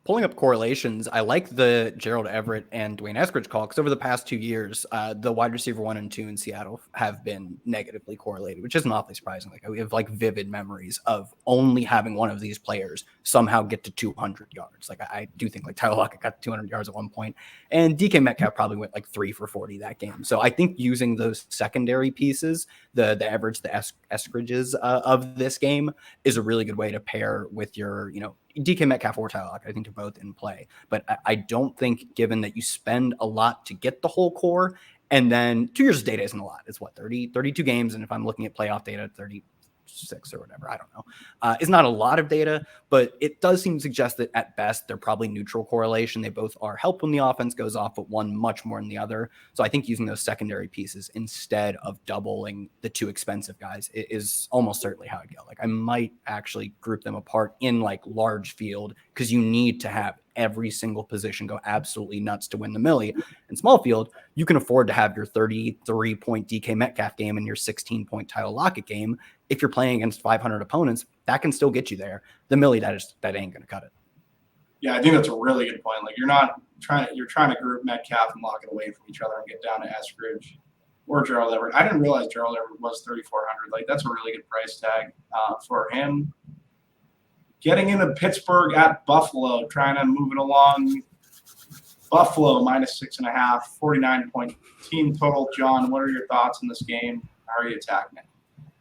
pulling up correlations, I like the Gerald Everett and Dwayne Eskridge call because over the past 2 years, the wide receiver 1 and 2 in Seattle have been negatively correlated, which isn't awfully surprising. Like we have like vivid memories of only having one of these players somehow get to 200 yards. Like I do think like Tyler Lockett got 200 yards at one point, and DK Metcalf probably went like 3 for 40 that game. So I think using those secondary pieces, the Everetts, the Eskridges of this game is a really good way to pair with your, DK Metcalf or Tyler Lockett. I think they're both in play, but I don't think, given that you spend a lot to get the whole core, and then 2 years of data isn't a lot. It's what, 32 games. And if I'm looking at playoff data, 36 or whatever, I don't know. It's not a lot of data, but it does seem to suggest that at best, they're probably neutral correlation. They both are help when the offense goes off, but one much more than the other. So I think using those secondary pieces instead of doubling the two expensive guys is almost certainly how I'd go. Like I might actually group them apart in like large field because you need to have every single position go absolutely nuts to win the Millie. In small field, you can afford to have your 33-point DK Metcalf game and your 16-point Tyler Lockett game. If you're playing against 500 opponents, that can still get you there. The Millie, that ain't going to cut it. Yeah, I think that's a really good point. Like you're trying to group Metcalf and Lockett away from each other and get down to Eskridge or Gerald Everett. I didn't realize Gerald Everett was 3,400. Like that's a really good price tag for him. Getting into Pittsburgh at Buffalo, trying to move it along. Buffalo -6.5, 49-point team total. John, what are your thoughts on this game? How are you attacking it?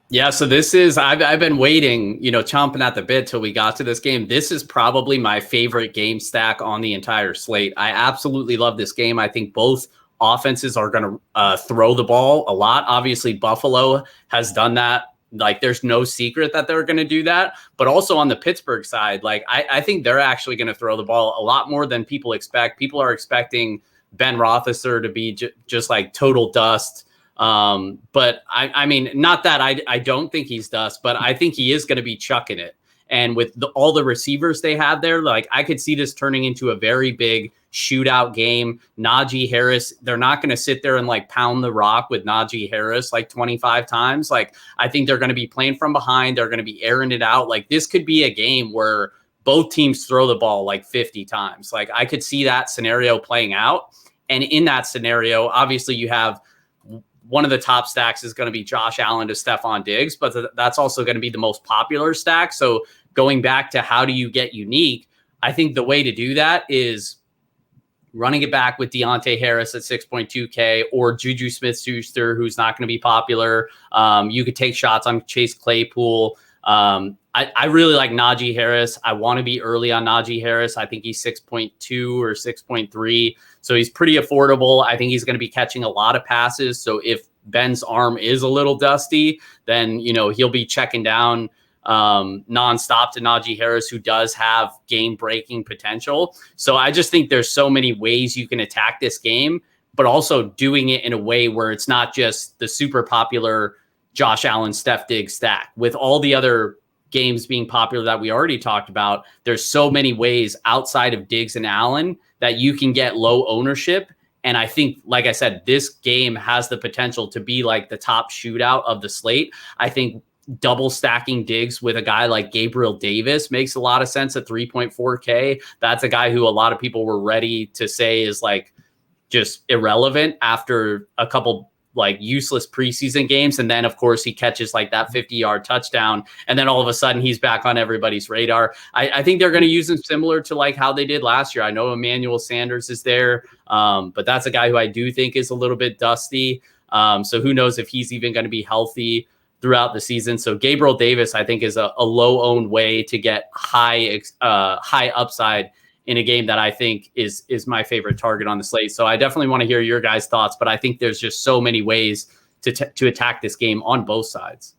Yeah, so this is, I've been waiting, chomping at the bit till we got to this game. This is probably my favorite game stack on the entire slate. I absolutely love this game. I think both offenses are going to throw the ball a lot. Obviously, Buffalo has done that. Like, there's no secret that they're going to do that. But also on the Pittsburgh side, like, I think they're actually going to throw the ball a lot more than people expect. People are expecting Ben Roethlisberger to be just like total dust. But I mean, not that I don't think he's dust, but I think he is going to be chucking it. And with all the receivers they have there, like I could see this turning into a very big shootout game. Najee Harris, they're not going to sit there and like pound the rock with Najee Harris like 25 times. Like I think they're going to be playing from behind. They're going to be airing it out. Like this could be a game where both teams throw the ball like 50 times. Like I could see that scenario playing out. And in that scenario, obviously you have one of the top stacks is going to be Josh Allen to Stephon Diggs, but that's also going to be the most popular stack. So going back to how do you get unique, I think the way to do that is running it back with Deontay Harris at 6.2K or Juju Smith-Schuster, who's not going to be popular. You could take shots on Chase Claypool. I really like Najee Harris. I want to be early on Najee Harris. I think he's 6.2 or 6.3. So he's pretty affordable. I think he's going to be catching a lot of passes. So if Ben's arm is a little dusty, then, he'll be checking down nonstop to Najee Harris, who does have game-breaking potential. So I just think there's so many ways you can attack this game, but also doing it in a way where it's not just the super popular Josh Allen, Steph Diggs stack. With all the other games being popular that we already talked about, there's so many ways outside of Diggs and Allen that you can get low ownership. And I think, like I said, this game has the potential to be like the top shootout of the slate. I think double stacking Diggs with a guy like Gabriel Davis makes a lot of sense at 3.4K. That's a guy who a lot of people were ready to say is like just irrelevant after a couple like useless preseason games. And then of course he catches like that 50-yard touchdown. And then all of a sudden he's back on everybody's radar. I think they're going to use him similar to like how they did last year. I know Emmanuel Sanders is there, but that's a guy who I do think is a little bit dusty. So who knows if he's even going to be healthy throughout the season. So Gabriel Davis, I think, is a low owned way to get high upside in a game that I think is my favorite target on the slate. So I definitely want to hear your guys' thoughts, but I think there's just so many ways to attack this game on both sides.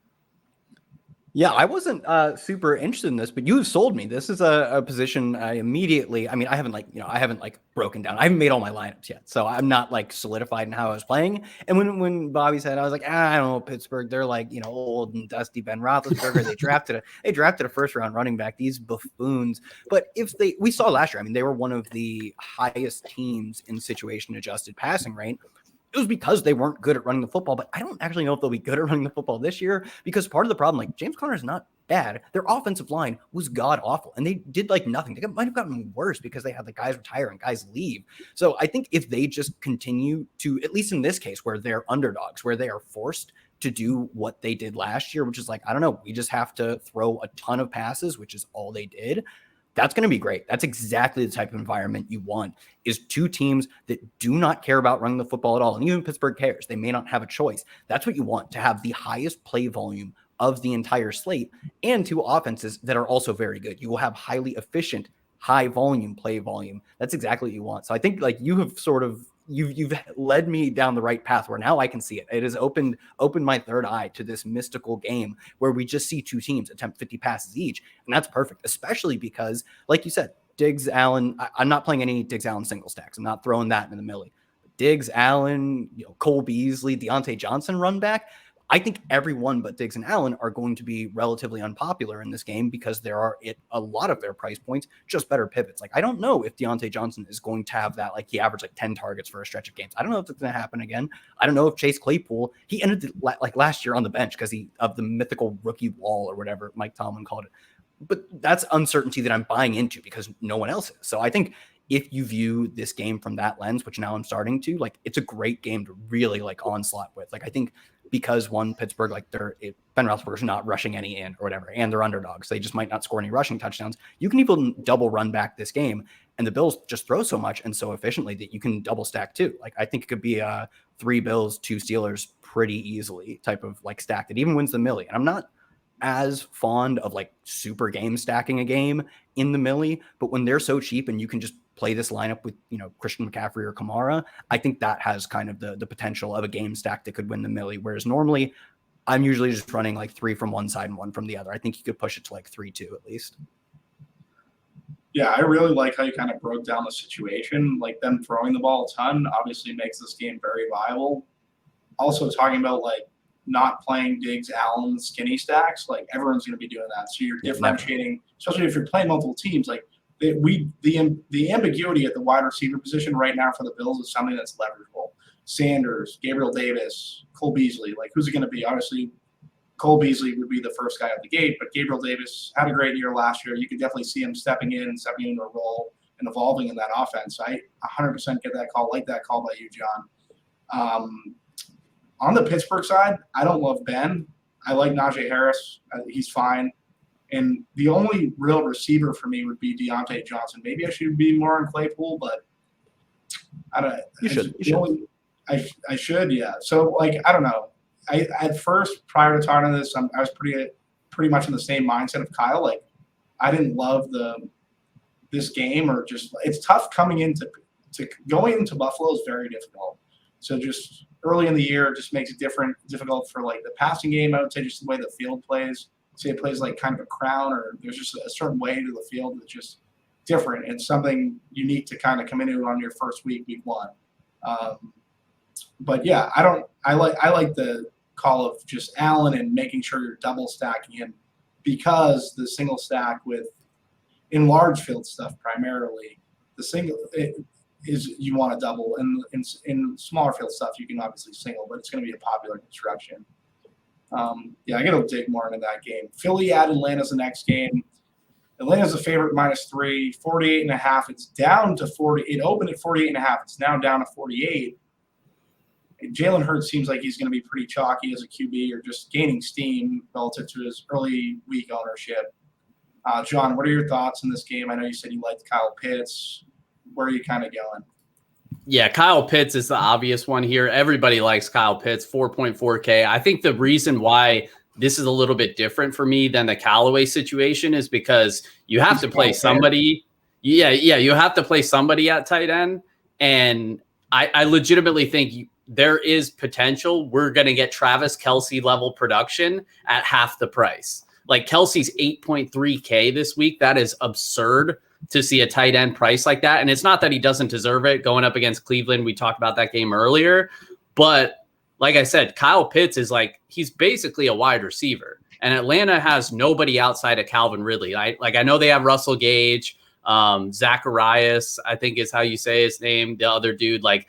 Yeah, I wasn't super interested in this, but you have sold me. This is a position I immediately. I mean, I haven't broken down. I haven't made all my lineups yet, so I'm not like solidified in how I was playing. And when Bobby said, I was like, I don't know, Pittsburgh. They're like old and dusty Ben Roethlisberger. They drafted a first round running back. These buffoons. But we saw last year. I mean, they were one of the highest teams in situation adjusted passing rate. It was because they weren't good at running the football, but I don't actually know if they'll be good at running the football this year, because part of the problem, like James Conner is not bad. Their offensive line was god awful, and they did like nothing. They might have gotten worse because they had the guys retire and guys leave. So I think if they just continue to, at least in this case, where they're underdogs, where they are forced to do what they did last year, which is like, I don't know, we just have to throw a ton of passes, which is all they did. That's going to be great. That's exactly the type of environment you want, is two teams that do not care about running the football at all. And even Pittsburgh cares. They may not have a choice. That's what you want, to have the highest play volume of the entire slate, and two offenses that are also very good. You will have highly efficient, high volume play volume. That's exactly what you want. So I think like you have sort of, you've led me down the right path where now I can see it. It has opened my third eye to this mystical game where we just see two teams attempt 50 passes each. And that's perfect, especially because, like you said, Diggs, Allen, I'm not playing any Diggs, Allen single stacks. I'm not throwing that in the millie. Diggs, Allen, Cole Beasley, Deontay Johnson run back. I think everyone but Diggs and Allen are going to be relatively unpopular in this game because there are a lot of their price points just better pivots. Like, I don't know if Deontay Johnson is going to have that. Like, he averaged like 10 targets for a stretch of games. I don't know if it's going to happen again. I don't know if Chase Claypool, he ended like last year on the bench because of the mythical rookie wall or whatever Mike Tomlin called it. But that's uncertainty that I'm buying into because no one else is. So I think if you view this game from that lens, which now I'm starting to, like, it's a great game to really like onslaught with. Like, I think because Pittsburgh, like Ben Roethlisberger's not rushing any in or whatever, and they're underdogs. They just might not score any rushing touchdowns. You can even double run back this game, and the Bills just throw so much and so efficiently that you can double stack too. Like, I think it could be a 3 Bills, 2 Steelers pretty easily type of like stack that even wins the millie. And I'm not as fond of like super game stacking a game in the millie, but when they're so cheap and you can just play this lineup with, Christian McCaffrey or Kamara, I think that has kind of the potential of a game stack that could win the millie. Whereas normally I'm usually just running like 3 from one side and 1 from the other. I think you could push it to like 3-2 at least. Yeah, I really like how you kind of broke down the situation. Like, them throwing the ball a ton obviously makes this game very viable. Also talking about like not playing Diggs, Allen, skinny stacks, like everyone's going to be doing that. So you're differentiating, especially if you're playing multiple teams. Like, the ambiguity at the wide receiver position right now for the Bills is something that's leverageable. Sanders, Gabriel Davis, Cole Beasley. Like, who's it going to be? Obviously, Cole Beasley would be the first guy out the gate, but Gabriel Davis had a great year last year. You could definitely see him stepping into a role and evolving in that offense. I 100% get that call, like that call by you, John. On the Pittsburgh side, I don't love Ben. I like Najee Harris. He's fine. And the only real receiver for me would be Deontay Johnson. Maybe I should be more on Claypool, but I don't. You should. I should, yeah. So, like, I don't know. At first, prior to talking to this, I was pretty much in the same mindset of Kyle. Like, I didn't love this game, or just it's tough coming into going into Buffalo is very difficult. So just early in the year, it just makes it difficult for like the passing game. I would say just the way the field plays. Say it plays like kind of a crown, or there's just a certain way to the field that's just different. It's something unique to kind of come into on your first week 1. But yeah, I like the call of just Allen and making sure you're double stacking him, because the single stack in large field stuff primarily, the single is you want to double, and in smaller field stuff you can obviously single, but it's going to be a popular construction. I got to dig more into that game. Philly at Atlanta's the next game. Atlanta's a favorite -3, 48.5. It's down to 40. It opened at 48.5. It's now down to 48. Jalen Hurts seems like he's going to be pretty chalky as a QB, or just gaining steam relative to his early week ownership. John, what are your thoughts on this game? I know you said you liked Kyle Pitts. Where are you kind of going? Yeah, Kyle Pitts is the obvious one here. Everybody likes Kyle Pitts, 4.4K. I think the reason why this is a little bit different for me than the Callaway situation is because you have to play somebody. Yeah, you have to play somebody at tight end. And I legitimately think there is potential we're going to get Travis Kelce level production at half the price. Like Kelsey's 8.3K this week. That is absurd to see a tight end price like that. And it's not that he doesn't deserve it going up against Cleveland. We talked about that game earlier. But like I said, Kyle Pitts is like, he's basically a wide receiver. And Atlanta has nobody outside of Calvin Ridley. I know they have Russell Gage, Zacharias, I think is how you say his name, the other dude. Like,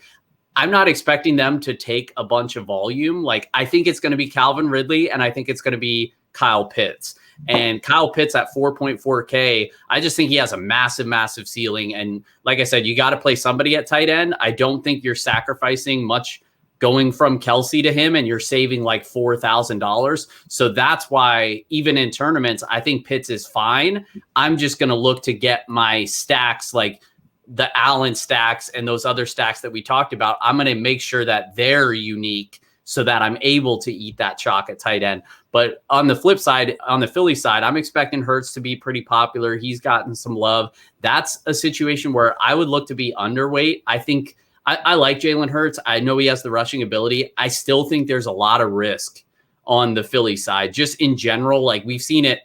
I'm not expecting them to take a bunch of volume. Like, I think it's going to be Calvin Ridley, and I think it's going to be Kyle Pitts. And Kyle Pitts at 4.4K, I just think he has a massive, massive ceiling. And like I said, you got to play somebody at tight end. I don't think you're sacrificing much going from Kelsey to him, and you're saving like $4,000. So that's why even in tournaments, I think Pitts is fine. I'm just going to look to get my stacks, like the Allen stacks and those other stacks that we talked about. I'm going to make sure that they're unique so that I'm able to eat that chalk at tight end. But on the flip side, on the Philly side, I'm expecting Ertz to be pretty popular. He's gotten some love. That's a situation where I would look to be underweight. I think I like Jalen Hurts. I know he has the rushing ability. I still think there's a lot of risk on the Philly side. Just in general, like we've seen it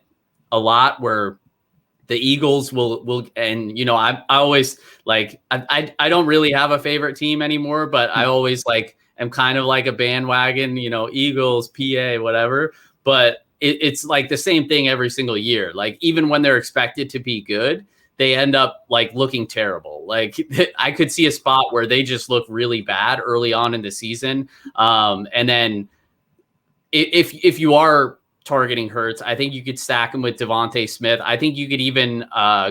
a lot where the Eagles will, and you know, I always like, I don't really have a favorite team anymore, but I always like am kind of like a bandwagon, you know, Eagles, PA, whatever. But it's like the same thing every single year. Like even when they're expected to be good, they end up like looking terrible. Like I could see a spot where they just look really bad early on in the season. And then if you are targeting Hurts, I think you could stack him with Devontae Smith. I think you could even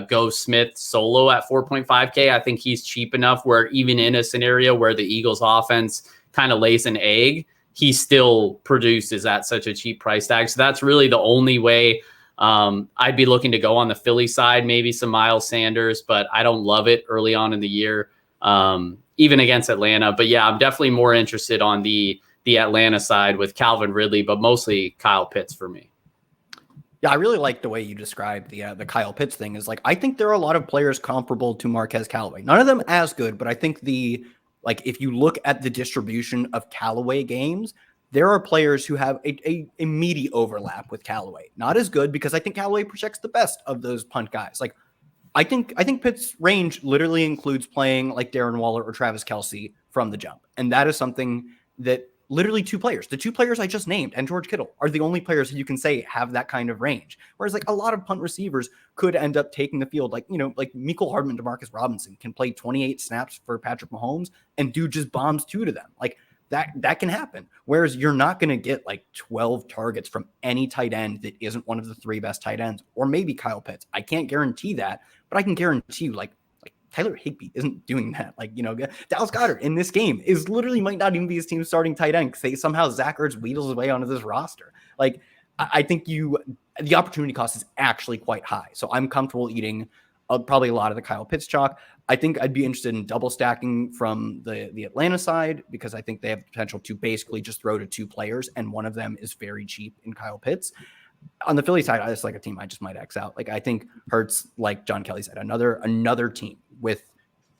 go Smith solo at 4.5K. I think he's cheap enough where even in a scenario where the Eagles offense kind of lays an egg, he still produces at such a cheap price tag. So that's really the only way I'd be looking to go on the Philly side, maybe some Miles Sanders, but I don't love it early on in the year, even against Atlanta. But yeah, I'm definitely more interested on the Atlanta side with Calvin Ridley, but mostly Kyle Pitts for me. Yeah, I really like the way you described the Kyle Pitts thing. Is like, I think there are a lot of players comparable to Marquez Callaway. None of them as good, but I think if you look at the distribution of Callaway games, there are players who have a meaty overlap with Callaway. Not as good, because I think Callaway projects the best of those punt guys. Like, I think Pitt's range literally includes playing like Darren Waller or Travis Kelce from the jump. And that is something that literally the two players I just named and George Kittle are the only players who you can say have that kind of range. Whereas like a lot of punt receivers could end up taking the field. Like, you know, like Mecole Hardman, Demarcus Robinson can play 28 snaps for Patrick Mahomes and do just bombs two to them. Like, that can happen. Whereas you're not going to get like 12 targets from any tight end that isn't one of the three best tight ends, or maybe Kyle Pitts. I can't guarantee that, but I can guarantee you like Tyler Higbee isn't doing that. Like, you know, Dallas Goddard in this game is literally might not even be his team's starting tight end because somehow Zach Ertz wheedles his way onto this roster. Like, I think the opportunity cost is actually quite high. So I'm comfortable eating probably a lot of the Kyle Pitts chalk. I think I'd be interested in double stacking from the Atlanta side, because I think they have the potential to basically just throw to two players, and one of them is very cheap in Kyle Pitts. On the Philly side, I just like a team I just might X out. Like, I think Hurts, like John Kelly said, another team with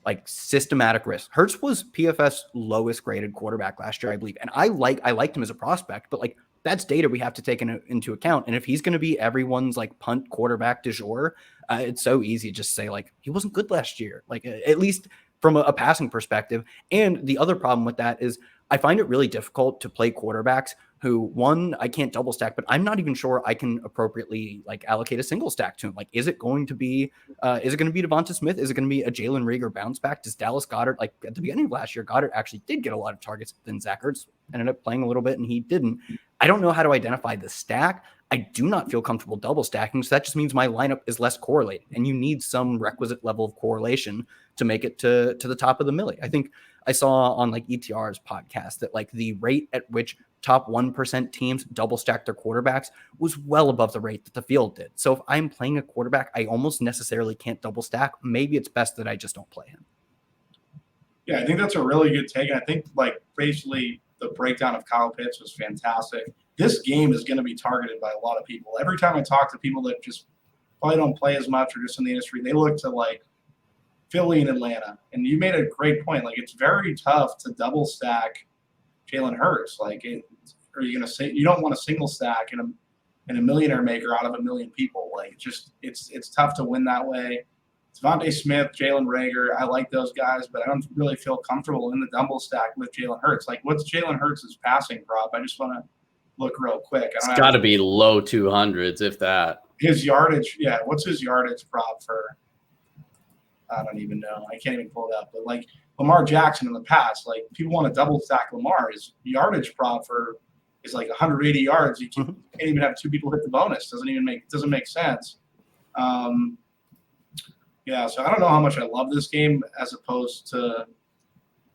like systematic risk. Hurts was PFF's lowest graded quarterback last year, I believe. And I liked him as a prospect, but like that's data we have to take into account. And if he's going to be everyone's like punt quarterback du jour, it's so easy to just say like, he wasn't good last year, like at least from a passing perspective. And the other problem with that is I find it really difficult to play quarterbacks who, one, I can't double stack, but I'm not even sure I can appropriately like allocate a single stack to him. Like, is it going to be Devonta Smith? Is it going to be a Jalen Reagor bounce back? Does Dallas Goddard, like at the beginning of last year, Goddard actually did get a lot of targets, then Zach Ertz ended up playing a little bit and he didn't. I don't know how to identify the stack. I do not feel comfortable double stacking. So that just means my lineup is less correlated, and you need some requisite level of correlation to make it to the top of the millie. I think I saw on like ETR's podcast that like the rate at which top 1% teams double stack their quarterbacks was well above the rate that the field did. So if I'm playing a quarterback, I almost necessarily can't double stack. Maybe it's best that I just don't play him. Yeah, I think that's a really good take. I think like basically the breakdown of Kyle Pitts was fantastic. This game is going to be targeted by a lot of people. Every time I talk to people that just probably don't play as much or just in the industry, they look to like Philly and Atlanta. And you made a great point. Like, it's very tough to double stack Jalen Hurts. Like, are you going to say you don't want to single stack in and a millionaire maker out of a million people. Like it's tough to win that way. Devontae Smith, Jalen Reagor, I like those guys, but I don't really feel comfortable in the double stack with Jalen Hurts. Like, what's Jalen Hurts' passing prop? I just want to look real quick. It's got to be low 200s, if that. His yardage, yeah. What's his yardage prop for? I don't even know. I can't even pull it up. But like Lamar Jackson in the past, like people want to double stack Lamar. His yardage prop is like 180 yards. You can't even have two people hit the bonus. Doesn't make sense. Yeah, so I don't know how much I love this game as opposed to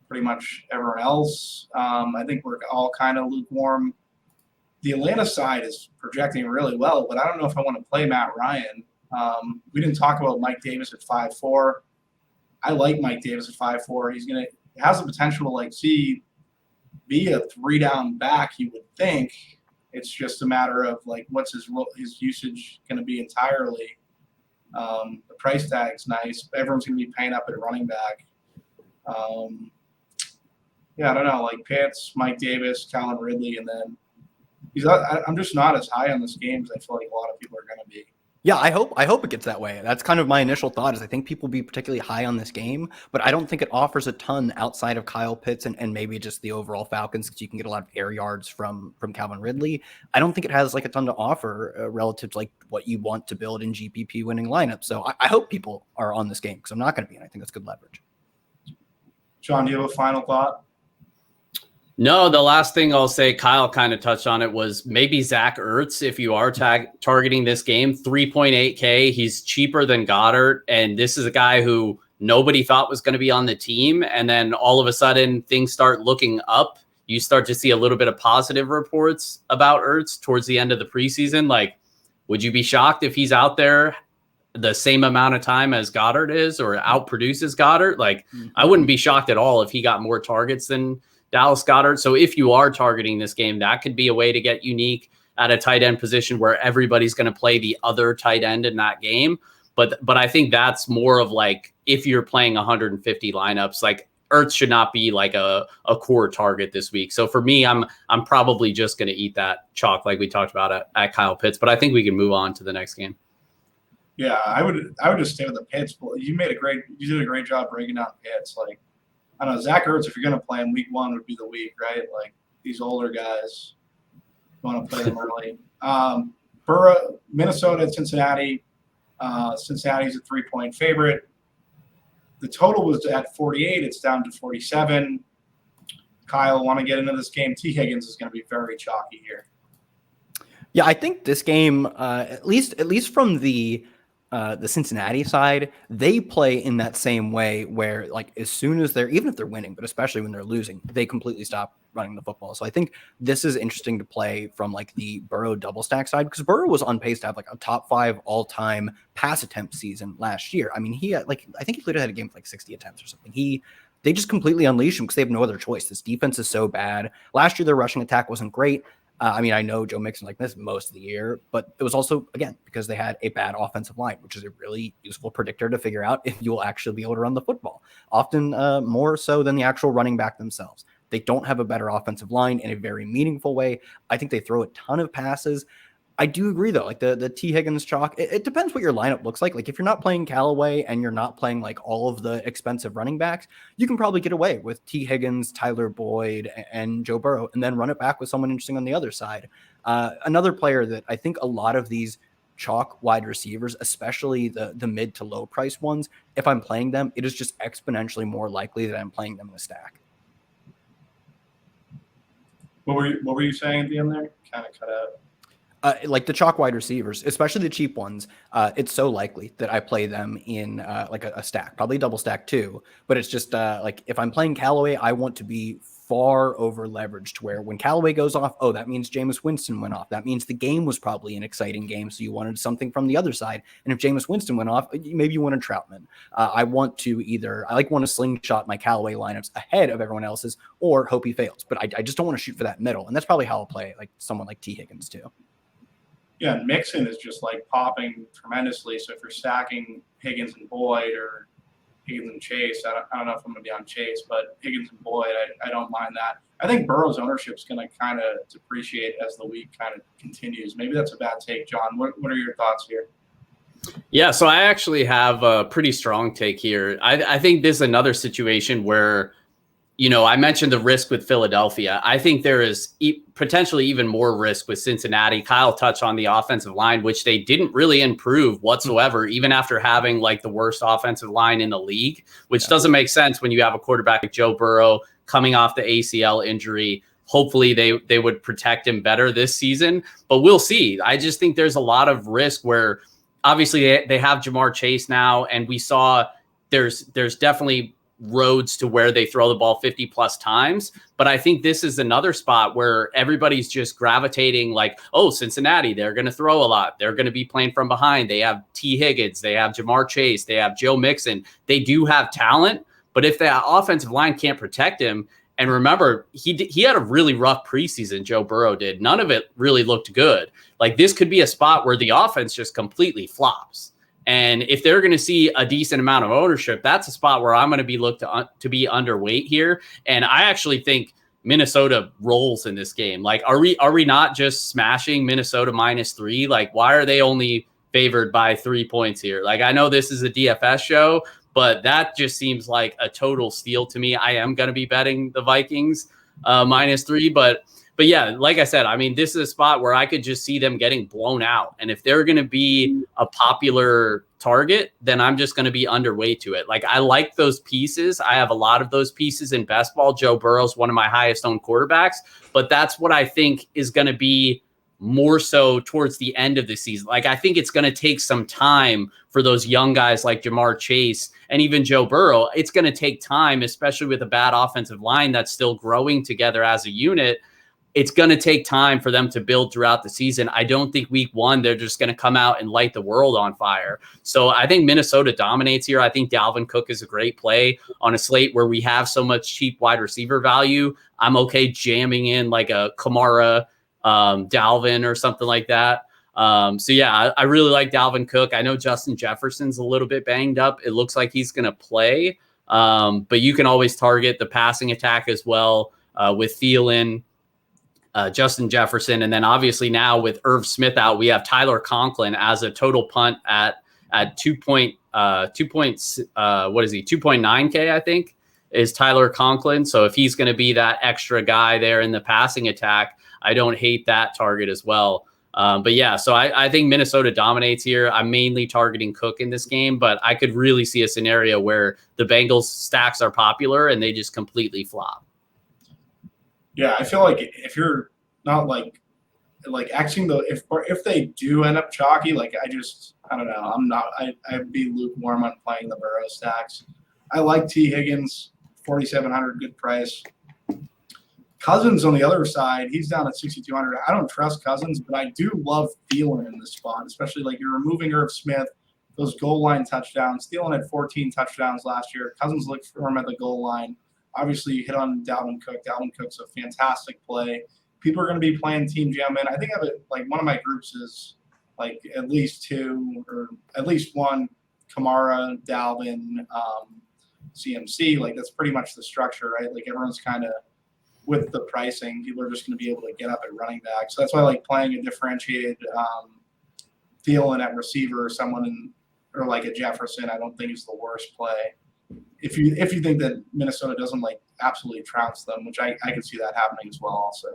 pretty much everyone else. I think we're all kind of lukewarm. The Atlanta side is projecting really well, but I don't know if I want to play Matt Ryan. We didn't talk about Mike Davis at 5'4". I like Mike Davis at 5'4". He has the potential to be a 3-down back, you would think. It's just a matter of like what's his usage going to be entirely. The price tag's nice. Everyone's going to be paying up at running back. Yeah, I don't know. Like Pitts, Mike Davis, Calvin Ridley, and then I'm just not as high on this game as I feel like a lot of people are going to be. Yeah, I hope it gets that way. That's kind of my initial thought is I think people will be particularly high on this game, but I don't think it offers a ton outside of Kyle Pitts and maybe just the overall Falcons because you can get a lot of air yards from Calvin Ridley. I don't think it has like a ton to offer relative to like what you want to build in GPP winning lineups. So I hope people are on this game because I'm not going to be, and I think that's good leverage. John, do you have a final thought? No, the last thing I'll say, Kyle kind of touched on it, was maybe Zach Ertz. If you are targeting this game, 3.8K, he's cheaper than Goddard. And this is a guy who nobody thought was going to be on the team. And then all of a sudden things start looking up. You start to see a little bit of positive reports about Ertz towards the end of the preseason. Like, would you be shocked if he's out there the same amount of time as Goddard is or outproduces Goddard? Like, I wouldn't be shocked at all if he got more targets than Dallas Goddard. So if you are targeting this game, that could be a way to get unique at a tight end position where everybody's going to play the other tight end in that game. But I think that's more of like, if you're playing 150 lineups, like Ertz should not be like a core target this week. So for me, I'm probably just going to eat that chalk like we talked about at Kyle Pitts, but I think we can move on to the next game. Yeah, I would just stay with the Pitts. You did a great job breaking down Pitts. Like, I don't know, Zach Ertz, if you're going to play him, week 1 would be the week, right? Like, these older guys, you want to play them early. Burrow, Minnesota at Cincinnati. Cincinnati's a 3-point favorite. The total was at 48. It's down to 47. Kyle, want to get into this game? T. Higgins is going to be very chalky here. Yeah, I think this game, at least from the Cincinnati side, they play in that same way where like as soon as even if they're winning, but especially when they're losing, they completely stop running the football. So I think this is interesting to play from like the Burrow double stack side because Burrow was on pace to have like a top 5 all-time pass attempt season last year. I mean, he had I think he literally had a game with like 60 attempts or something. They just completely unleash him because they have no other choice. This defense is so bad. Last year, their rushing attack wasn't great. I mean, I know Joe Mixon like this most of the year, but it was also, again, because they had a bad offensive line, which is a really useful predictor to figure out if you will actually be able to run the football, often more so than the actual running back themselves. They don't have a better offensive line in a very meaningful way. I think they throw a ton of passes. I do agree, though, like the T. Higgins chalk, it depends what your lineup looks like. Like if you're not playing Callaway and you're not playing like all of the expensive running backs, you can probably get away with T. Higgins, Tyler Boyd, and Joe Burrow, and then run it back with someone interesting on the other side. Another player that I think a lot of these chalk wide receivers, especially the mid to low price ones, if I'm playing them, it is just exponentially more likely that I'm playing them in a stack. What were you saying at the end there? Kind of cut out. Like the chalk wide receivers, especially the cheap ones, it's so likely that I play them in like a stack, probably double stack too. But it's just like if I'm playing Callaway, I want to be far over leveraged where when Callaway goes off, oh, that means Jameis Winston went off. That means the game was probably an exciting game. So you wanted something from the other side. And if Jameis Winston went off, maybe you wanted Troutman. I want to slingshot my Callaway lineups ahead of everyone else's or hope he fails. But I just don't want to shoot for that middle. And that's probably how I'll play like someone like T. Higgins too. Yeah, and Mixon is just like popping tremendously. So if you're stacking Higgins and Boyd or Higgins and Chase. I don't know if I'm going to be on Chase, but Higgins and Boyd, I don't mind that. I think Burrow's ownership is going to kind of depreciate as the week kind of continues. Maybe that's a bad take, John. What are your thoughts here? Yeah, so I actually have a pretty strong take here. I think this is another situation where, I mentioned the risk with Philadelphia. I think there is potentially even more risk with Cincinnati. Kyle touched on the offensive line, which they didn't really improve whatsoever, even after having like the worst offensive line in the league, which doesn't make sense when you have a quarterback like Joe Burrow coming off the ACL injury. Hopefully they would protect him better this season, but we'll see. I just think there's a lot of risk where obviously they have Jamar Chase now, and we saw there's definitely roads to where they throw the ball 50 plus times. But I think this is another spot where everybody's just gravitating like, oh, Cincinnati, they're going to throw a lot. They're going to be playing from behind. They have T. Higgins. They have Jamar Chase. They have Joe Mixon. They do have talent. But if the offensive line can't protect him, and remember, he had a really rough preseason, Joe Burrow did. None of it really looked good. Like this could be a spot where the offense just completely flops. And if they're going to see a decent amount of ownership, that's a spot where I'm going to be looked to be underweight here. And I actually think Minnesota rolls in this game. Like, are we not just smashing Minnesota -3? Like, why are they only favored by 3 points here? Like, I know this is a DFS show, but that just seems like a total steal to me. I am going to be betting the Vikings -3, but yeah, like I said, I mean, this is a spot where I could just see them getting blown out. And if they're going to be a popular target, then I'm just going to be underweight to it. Like, I like those pieces. I have a lot of those pieces in best ball. Joe Burrow's one of my highest owned quarterbacks, but that's what I think is going to be more so towards the end of the season. Like, I think it's going to take some time for those young guys like Jamar Chase and even Joe Burrow. It's going to take time, especially with a bad offensive line that's still growing together as a unit. It's going to take time for them to build throughout the season. I don't think week one, they're just going to come out and light the world on fire. So I think Minnesota dominates here. I think Dalvin Cook is a great play on a slate where we have so much cheap wide receiver value. I'm okay jamming in like a Kamara, Dalvin or something like that. So yeah, I really like Dalvin Cook. I know Justin Jefferson's a little bit banged up. It looks like he's going to play. But you can always target the passing attack as well with Thielen, Justin Jefferson, and then obviously now with Irv Smith out, we have Tyler Conklin as a total punt at 2.9K, I think, is Tyler Conklin. So if he's going to be that extra guy there in the passing attack, I don't hate that target as well. But yeah, so I think Minnesota dominates here. I'm mainly targeting Cook in this game, but I could really see a scenario where the Bengals stacks are popular and they just completely flop. Yeah, I feel like if you're not like Xing if they do end up chalky, like I don't know. I'd be lukewarm on playing the Burrow stacks. I like T. Higgins, 4,700, good price. Cousins on the other side, he's down at 6,200. I don't trust Cousins, but I do love Thielen in this spot, especially like you're removing Irv Smith, those goal line touchdowns. Thielen had 14 touchdowns last year. Cousins looked for him at the goal line. Obviously, you hit on Dalvin Cook. Dalvin Cook's a fantastic play. People are going to be playing Team Jam in. I think I have one of my groups is like at least two or at least one Kamara, Dalvin, CMC. Like that's pretty much the structure, right? Like everyone's kind of with the pricing. People are just going to be able to get up at running back. So that's why I like playing a differentiated Thielen at receiver, or like a Jefferson. I don't think is the worst play. If you think that Minnesota doesn't like absolutely trounce them, which I could see that happening as well also.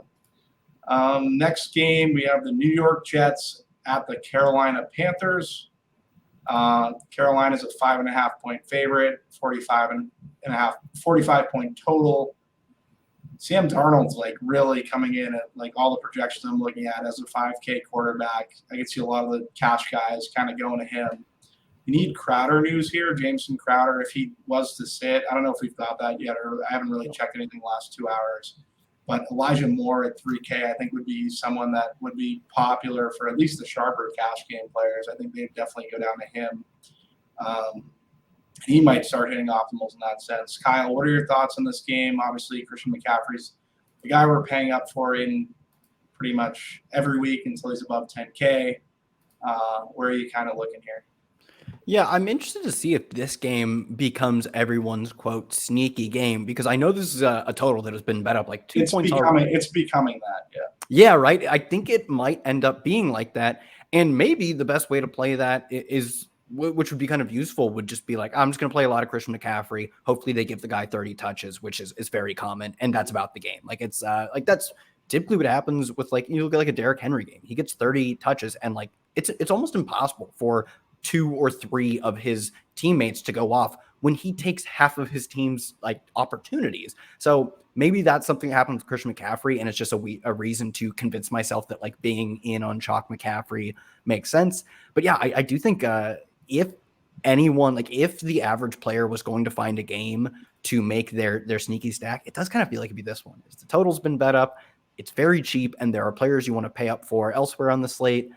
Next game, we have the New York Jets at the Carolina Panthers. Carolina's a 5.5 point favorite, 45 point total. Sam Darnold's like really coming in at like all the projections I'm looking at as a 5K quarterback. I can see a lot of the cash guys kind of going to him. You need Crowder news here, Jameson Crowder, if he was to sit. I don't know if we've got that yet, or I haven't really checked anything the last 2 hours. But Elijah Moore at 3K, I think would be someone that would be popular for at least the sharper cash game players. I think they'd definitely go down to him. He might start hitting optimals in that sense. Kyle, what are your thoughts on this game? Obviously, Christian McCaffrey's the guy we're paying up for in pretty much every week until he's above 10K. Where are you kind of looking here? Yeah, I'm interested to see if this game becomes everyone's quote sneaky game, because I know this is a total that has been bet up like 2 points already. It's becoming that. Yeah. Yeah, right. I think it might end up being like that. And maybe the best way to play that is, which would be kind of useful, would just be like, I'm just going to play a lot of Christian McCaffrey. Hopefully they give the guy 30 touches, which is very common. And that's about the game. Like it's like that's typically what happens with like, you look at like a Derrick Henry game. He gets 30 touches and like it's almost impossible for 2 or 3 of his teammates to go off when he takes half of his team's like opportunities. So maybe that's something that happened with Christian McCaffrey, and it's just a reason to convince myself that like being in on Chalk McCaffrey makes sense. But yeah, I do think if anyone, like if the average player was going to find a game to make their sneaky stack, it does kind of feel like it'd be this one. The total's been bet up, it's very cheap, and there are players you want to pay up for elsewhere on the slate.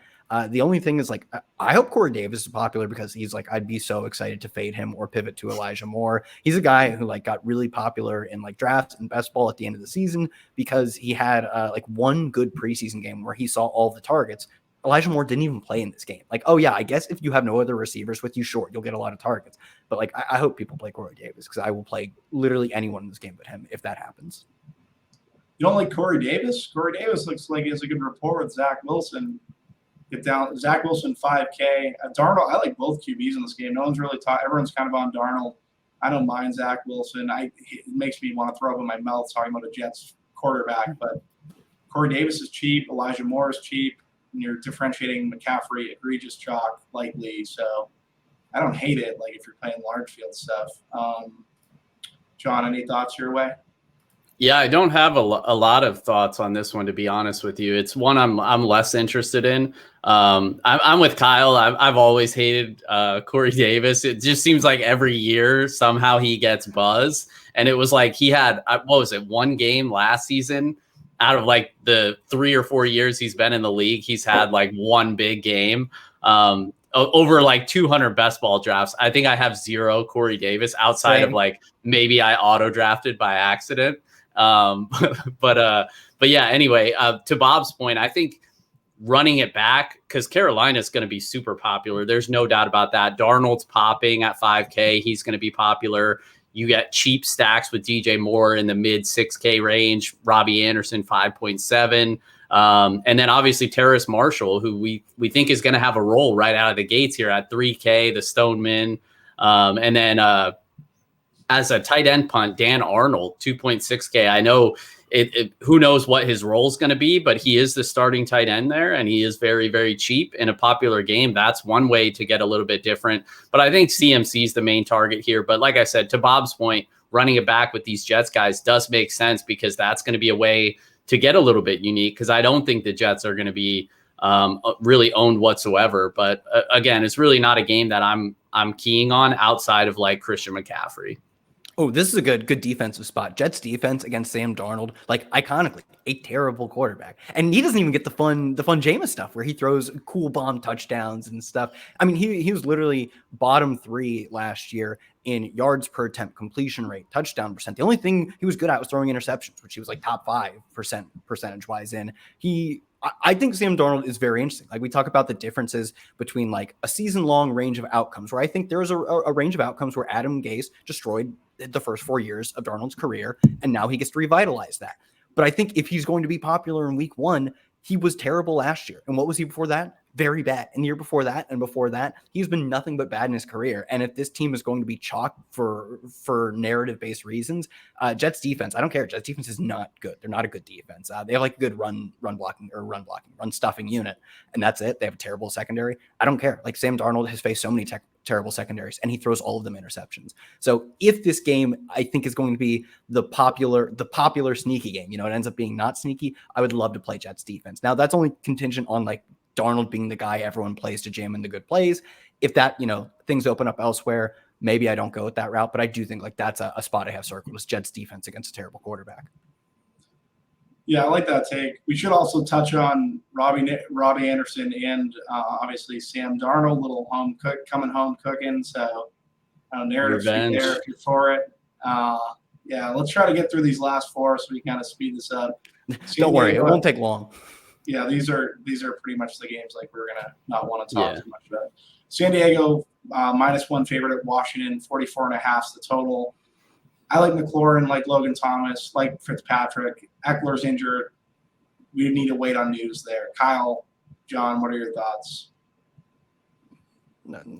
The only thing is like, I hope Corey Davis is popular, because he's like, I'd be so excited to fade him or pivot to Elijah Moore. He's a guy who like got really popular in like drafts and best ball at the end of the season because he had like one good preseason game where he saw all the targets. Elijah Moore didn't even play in this game. Like, oh yeah, I guess if you have no other receivers with you, sure, you'll get a lot of targets. But like, I hope people play Corey Davis, because I will play literally anyone in this game but him if that happens. You don't like Corey Davis? Corey Davis looks like he has a good rapport with Zach Wilson. Get down Zach Wilson 5K. Darnold, I like both QBs in this game. No one's really taught. Everyone's kind of on Darnold. I don't mind Zach Wilson. It makes me want to throw up in my mouth talking about a Jets quarterback. But Corey Davis is cheap. Elijah Moore is cheap. And you're differentiating McCaffrey, egregious chalk, likely. So I don't hate it. Like if you're playing large field stuff. John, any thoughts your way? Yeah, I don't have a lot of thoughts on this one, to be honest with you. It's one I'm less interested in. I'm with Kyle. I've always hated Corey Davis. It just seems like every year somehow he gets buzz. And it was like he had, what was it, one game last season out of like the 3 or 4 years he's been in the league. He's had like one big game. Over like 200 best ball drafts. I think I have 0 Corey Davis outside of like maybe I auto drafted by accident. But yeah, anyway, to Bob's point, I think running it back, because Carolina is going to be super popular. There's no doubt about that. Darnold's popping at 5K. He's going to be popular. You get cheap stacks with DJ Moore in the mid 6K range, Robbie Anderson 5.7. And then obviously Terrace Marshall, who we think is going to have a role right out of the gates here at 3K, the Stoneman. And then, as a tight end punt, Dan Arnold, 2.6K. I know who knows what his role is going to be, but he is the starting tight end there, and he is very, very cheap in a popular game. That's one way to get a little bit different. But I think CMC is the main target here. But like I said, to Bob's point, running it back with these Jets guys does make sense, because that's going to be a way to get a little bit unique, because I don't think the Jets are going to be really owned whatsoever. But again, it's really not a game that I'm keying on outside of like Christian McCaffrey. Oh, this is a good defensive spot. Jets defense against Sam Darnold, like iconically, a terrible quarterback. And he doesn't even get the fun Jameis stuff where he throws cool bomb touchdowns and stuff. I mean, he was literally bottom 3 last year in yards per attempt, completion rate, touchdown percent. The only thing he was good at was throwing interceptions, which he was like top 5% percentage-wise in. I think Sam Darnold is very interesting. Like we talk about the differences between like a season-long range of outcomes, where I think there's a range of outcomes where Adam Gase destroyed the first 4 years of Darnold's career, and now he gets to revitalize that. But I think if he's going to be popular in week 1, he was terrible last year. And what was he before that? Very bad. And the year before that, he's been nothing but bad in his career. And if this team is going to be chalked for narrative-based reasons, Jets defense, I don't care. Jets defense is not good. They're not a good defense. They have like a good run stuffing unit, and that's it. They have a terrible secondary. I don't care. Like Sam Darnold has faced so many terrible secondaries, and he throws all of them interceptions. So if this game, I think, is going to be the popular sneaky game, it ends up being not sneaky, I would love to play Jets defense. Now that's only contingent on like Darnold being the guy everyone plays to jam in the good plays. If that, things open up elsewhere, maybe I don't go with that route, but I do think like that's a spot I have circled, is Jets defense against a terrible quarterback. Yeah, I like that take. We should also touch on Robbie Anderson and obviously Sam Darnold, little coming home cooking. So narrative there if you're for it. Yeah, let's try to get through these last 4 so we kind of speed this up. Don't worry, it won't take long. Yeah, these are pretty much the games like we're gonna not want to talk Yeah. too much about. San Diego -1 favorite at Washington, 44.5 is the total. I like McLaurin, like Logan Thomas, like Fitzpatrick. Eckler's injured. We need to wait on news there. Kyle, John, what are your thoughts?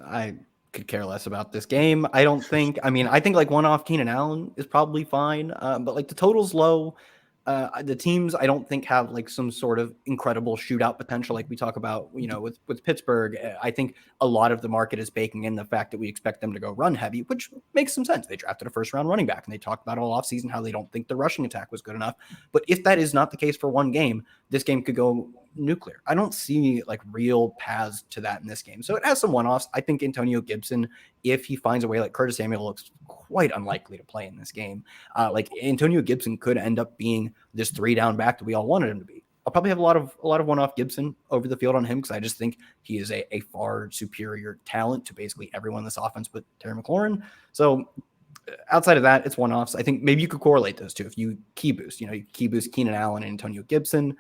I could care less about this game. I think like one-off Keenan Allen is probably fine, but like the total's low. The teams I don't think have like some sort of incredible shootout potential like we talk about, with Pittsburgh. I think a lot of the market is baking in the fact that we expect them to go run heavy, which makes some sense. They drafted a first-round running back, and they talked about all offseason how they don't think the rushing attack was good enough. But if that is not the case for one game, this game could go nuclear. I don't see like real paths to that in this game. So it has some one-offs. I think Antonio Gibson, if he finds a way, like Curtis Samuel looks quite unlikely to play in this game. Like Antonio Gibson could end up being this 3-down back that we all wanted him to be. I'll probably have a lot of one-off Gibson over the field on him because I just think he is a far superior talent to basically everyone in this offense but Terry McLaurin. So outside of that, it's one-offs. I think maybe you could correlate those two. If you key boost, you key boost Keenan Allen and Antonio Gibson,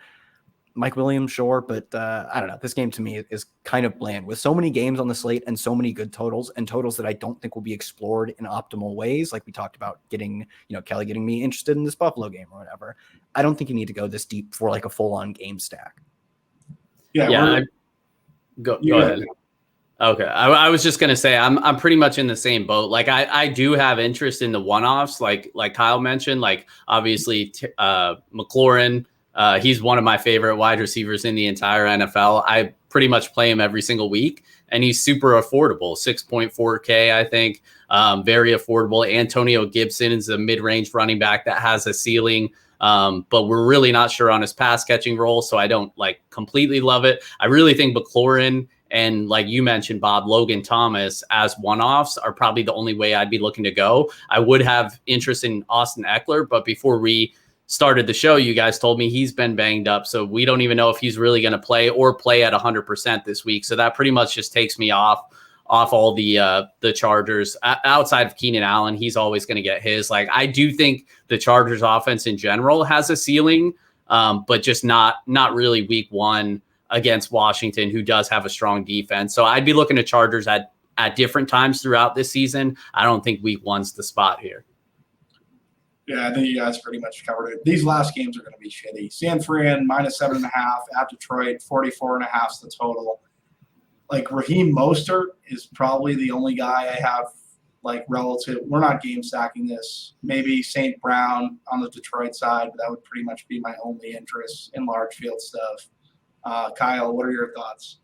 Mike Williams, sure, but I don't know. This game to me is kind of bland with so many games on the slate and so many good totals and totals that I don't think will be explored in optimal ways. Like we talked about getting, Kelly getting me interested in this Buffalo game or whatever. I don't think you need to go this deep for like a full-on game stack. Yeah. Go ahead. Okay. I was just going to say, I'm pretty much in the same boat. Like I do have interest in the one-offs, like Kyle mentioned, like obviously McLaurin, he's one of my favorite wide receivers in the entire NFL. I pretty much play him every single week, and he's super affordable, 6.4K, I think. Very affordable. Antonio Gibson is a mid-range running back that has a ceiling, but we're really not sure on his pass catching role, so I don't like completely love it. I really think McLaurin and, like you mentioned, Bob, Logan Thomas as one-offs are probably the only way I'd be looking to go. I would have interest in Austin Eckler, but before we started the show, you guys told me he's been banged up, so we don't even know if he's really going to play at 100% this week. So that pretty much just takes me off all the Chargers. Outside of Keenan Allen, he's always going to get his. Like I do think the Chargers offense in general has a ceiling, but just not really week one against Washington, who does have a strong defense. So I'd be looking at Chargers at different times throughout this season. I don't think week one's the spot here. Yeah, I think you guys pretty much covered it. These last games are going to be shitty. San Fran -7.5 at Detroit, 44.5 is the total. Like Raheem Mostert is probably the only guy I have like relative. We're not game stacking this. Maybe St. Brown on the Detroit side, but that would pretty much be my only interest in large field stuff. Kyle, what are your thoughts?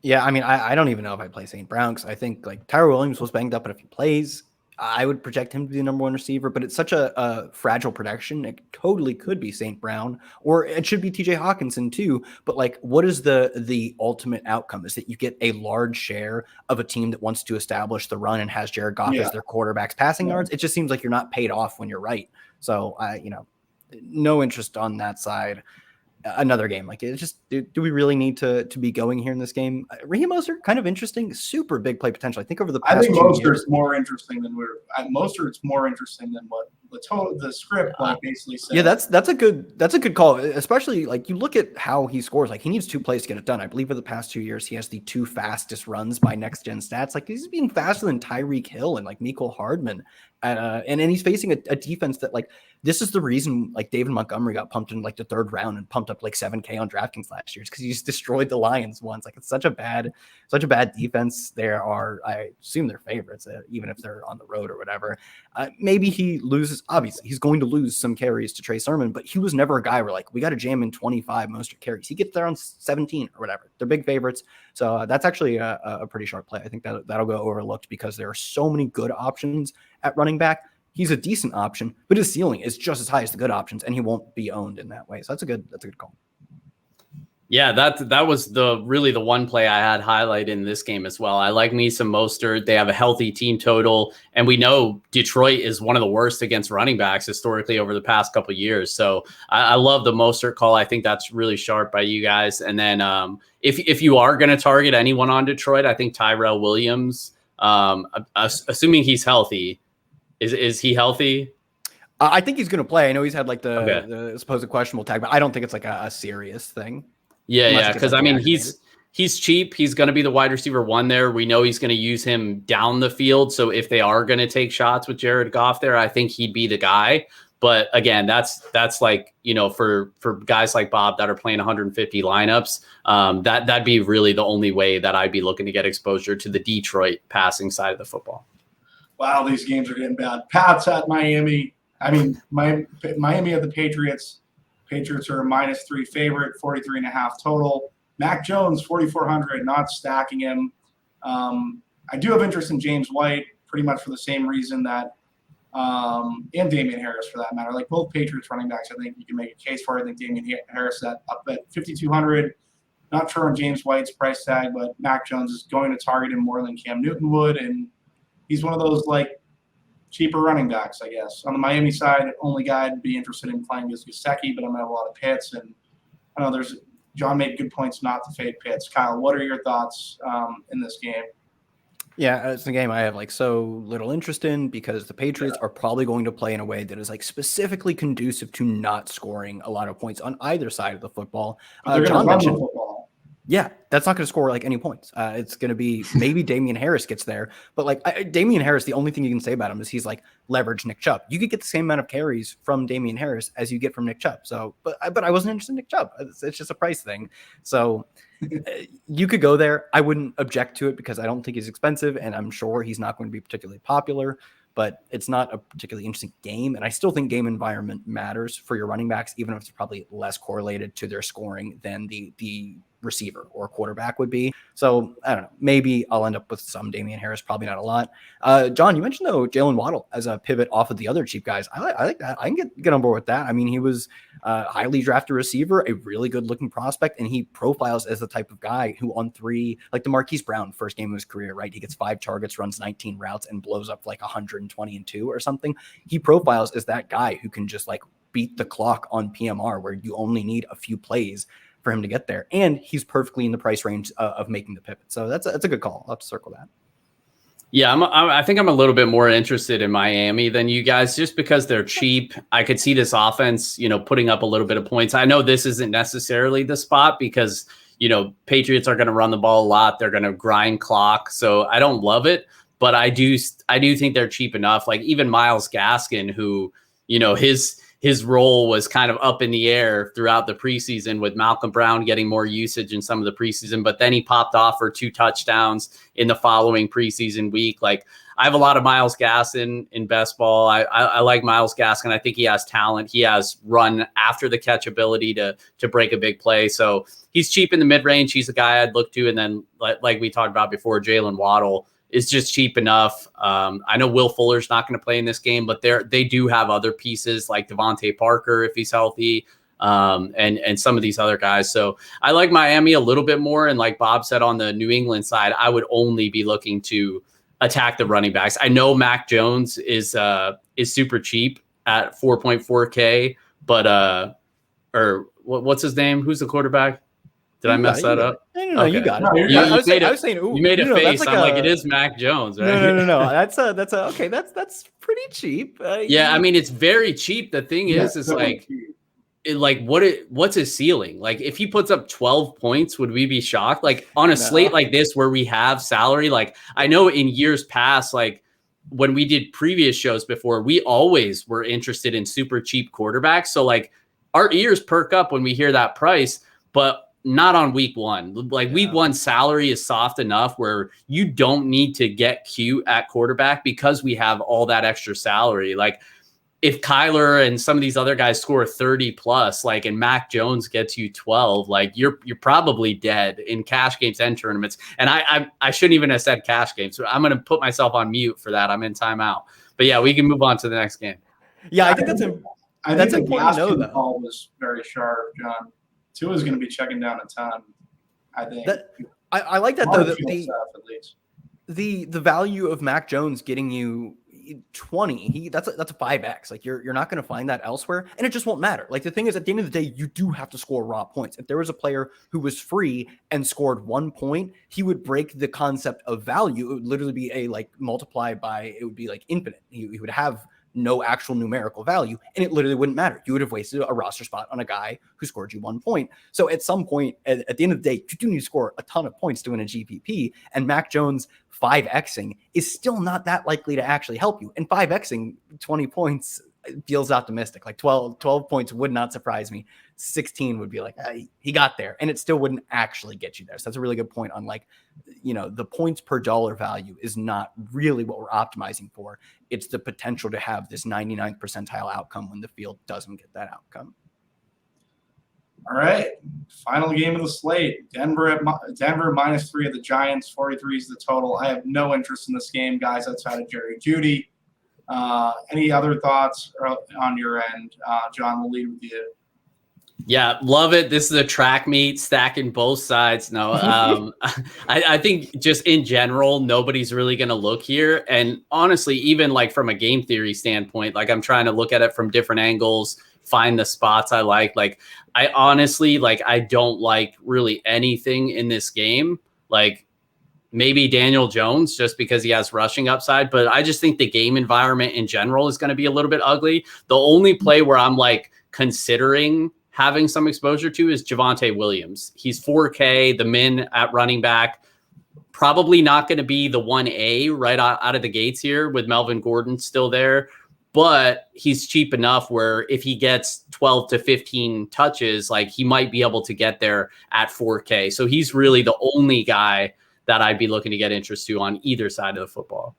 Yeah, I mean, I don't even know if I play St. Brown because I think like Tyrell Williams was banged up, but if he plays, I would project him to be the number one receiver, but it's such a fragile protection. It totally could be St. Brown, or it should be TJ Hawkinson too. But like, what is the ultimate outcome? Is that you get a large share of a team that wants to establish the run and has Jared Goff as their quarterback's passing yards. It just seems like you're not paid off when you're right. So no interest on that side. Another game like it's just do we really need to be going here in this game? Raheem Mostert, kind of interesting, super big play potential. I think over the past I think 2 Mostert's years, more interesting than Mostert's more interesting than what the script like basically said. Yeah, that's a good call, especially like you look at how he scores. Like he needs 2 plays to get it done. I believe for the past 2 years he has the 2 fastest runs by next gen stats. Like he's being faster than Tyreek Hill and like Mecole Hardman. And he's facing a defense that like this is the reason like David Montgomery got pumped in like the 3rd round and pumped up like 7K on DraftKings last year because he just destroyed the Lions once. Like it's such a bad defense. I assume they're favorites, even if they're on the road or whatever. Maybe he loses. Obviously, he's going to lose some carries to Trey Sermon, but he was never a guy where like we got to jam in 25 Mostert carries. He gets there on 17 or whatever. They're big favorites, so that's actually a pretty sharp play. I think that'll go overlooked because there are so many good options at running back. He's a decent option, but his ceiling is just as high as the good options, and he won't be owned in that way. So that's a good call. Yeah, that was the one play I had highlighted in this game as well. I like me some Mostert. They have a healthy team total, and we know Detroit is one of the worst against running backs historically over the past couple of years. So I love the Mostert call. I think that's really sharp by you guys. And then if you are going to target anyone on Detroit, I think Tyrell Williams, assuming he's healthy. Is he healthy? I think he's going to play. I know he's had like the supposed questionable tag, but I don't think it's like a serious thing. Yeah. Because I mean, he's cheap. He's going to be the wide receiver 1 there. We know he's going to use him down the field. So if they are going to take shots with Jared Goff there, I think he'd be the guy. But again, that's like, for guys like Bob that are playing 150 lineups, that'd be really the only way that I'd be looking to get exposure to the Detroit passing side of the football. Wow, these games are getting bad. Pats at Miami. I mean, Miami at the Patriots. Patriots are a -3 favorite, 43.5 total. Mac Jones, 4,400, not stacking him. I do have interest in James White, pretty much for the same reason that, and Damian Harris for that matter. Like both Patriots running backs, I think you can make a case for. I think Damian Harris up at 5,200. Not sure on James White's price tag, but Mac Jones is going to target him more than Cam Newton would, and he's one of those like cheaper running backs, I guess. On the Miami side, only guy I'd be interested in playing is Gesicki, but I'm going to have a lot of Pitts, and I know John made good points not to fade Pitts. Kyle, what are your thoughts in this game? Yeah, it's a game I have like so little interest in because the Patriots are probably going to play in a way that is like specifically conducive to not scoring a lot of points on either side of the football. John mentioned football. Yeah, that's not going to score like any points. It's going to be maybe Damian Harris gets there, but like Damian Harris, the only thing you can say about him is he's like leverage Nick Chubb. You could get the same amount of carries from Damian Harris as you get from Nick Chubb. So, but I wasn't interested in Nick Chubb. It's just a price thing. So you could go there. I wouldn't object to it because I don't think he's expensive, and I'm sure he's not going to be particularly popular. But it's not a particularly interesting game. And I still think game environment matters for your running backs, even if it's probably less correlated to their scoring than the receiver or quarterback would be. So I don't know. Maybe I'll end up with some Damian Harris, probably not a lot. John, you mentioned though Jalen Waddle as a pivot off of the other cheap guys. I like that. I can get on board with that. I mean, he was a highly drafted receiver, a really good looking prospect, and he profiles as the type of guy who on 3, like the Marquise Brown first game of his career, right? He gets 5 targets, runs 19 routes, and blows up like 120-2 or something. He profiles as that guy who can just like beat the clock on PMR where you only need a few plays for him to get there. And he's perfectly in the price range of making the pivot. So that's a good call. I'll have to circle that. Yeah, I think I'm a little bit more interested in Miami than you guys just because they're cheap. I could see this offense, putting up a little bit of points. I know this isn't necessarily the spot because, Patriots are going to run the ball a lot. They're going to grind clock. So I don't love it, but I do think they're cheap enough. Like even Myles Gaskin, who, his role was kind of up in the air throughout the preseason with Malcolm Brown getting more usage in some of the preseason, but then he popped off for 2 touchdowns in the following preseason week. Like I have a lot of Myles Gaskin in best ball. I like Myles Gaskin. I think he has talent. He has run after the catch ability to break a big play. So he's cheap in the mid range. He's a guy I'd look to. And then like we talked about before, Jalen Waddle is just cheap enough. I know Will Fuller's not going to play in this game, but they do have other pieces like Devontae Parker if he's healthy, and some of these other guys. So I like Miami a little bit more. And like Bob said on the New England side, I would only be looking to attack the running backs. I know Mac Jones is super cheap at 4.4K, but or what's his name? Who's the quarterback? Did I mess that up? No, okay. You got it. I was saying, ooh, you made a face. I'm like, it is Mac Jones, right? No. That's pretty cheap. Yeah, I mean, it's very cheap. The thing is like, what's his ceiling? Like, if he puts up 12 points, would we be shocked? Like on a slate like this where we have salary, like I know in years past, like when we did previous shows before, we always were interested in super cheap quarterbacks. So like our ears perk up when we hear that price, but not on week 1. Like week 1 salary is soft enough where you don't need to get cute at quarterback because we have all that extra salary. Like if Kyler and some of these other guys score 30 plus, like, and Mac Jones gets you 12, like you're probably dead in cash games and tournaments. And I shouldn't even have said cash games. So I'm going to put myself on mute for that. I'm in timeout, but yeah, we can move on to the next game. Yeah. I think that's important to know though. Call was very sharp, John. Tua is going to be checking down a ton, I think. I like that though. The value of Mac Jones getting you 20, that's a 5x. Like you're not going to find that elsewhere, and it just won't matter. Like the thing is, at the end of the day, you do have to score raw points. If there was a player who was free and scored 1 point, he would break the concept of value. It would literally be multiplied by, it would be like infinite. He would have no actual numerical value, and it literally wouldn't matter. You would have wasted a roster spot on a guy who scored you 1 point. So at some point, at the end of the day, you do need to score a ton of points to win a GPP, and Mac Jones 5Xing is still not that likely to actually help you. And 5Xing 20 points feels optimistic. Like 12 points would not surprise me. 16 would be like, he got there, and it still wouldn't actually get you there. So that's a really good point on, like, the points per dollar value is not really what we're optimizing for. It's the potential to have this 99th percentile outcome when the field doesn't get that outcome. All right, final game of the slate. Denver -3 of the Giants. 43 is the total. I have no interest in this game, guys, outside of Jerry Jeudy. Any other thoughts on your end? John, we'll lead with you. Yeah, love it. This is a track meet, stacking both sides. No, I think just in general, nobody's really going to look here. And honestly, even like from a game theory standpoint, like I'm trying to look at it from different angles, find the spots I like. Like I honestly, like I don't like really anything in this game. Like maybe Daniel Jones just because he has rushing upside, but I just think the game environment in general is going to be a little bit ugly. The only play where I'm like considering having some exposure to is Javonte Williams. He's 4K, the min at running back, probably not going to be the 1A right out of the gates here with Melvin Gordon still there, but he's cheap enough where if he gets 12 to 15 touches, like he might be able to get there at 4K. So he's really the only guy that I'd be looking to get interest to on either side of the football.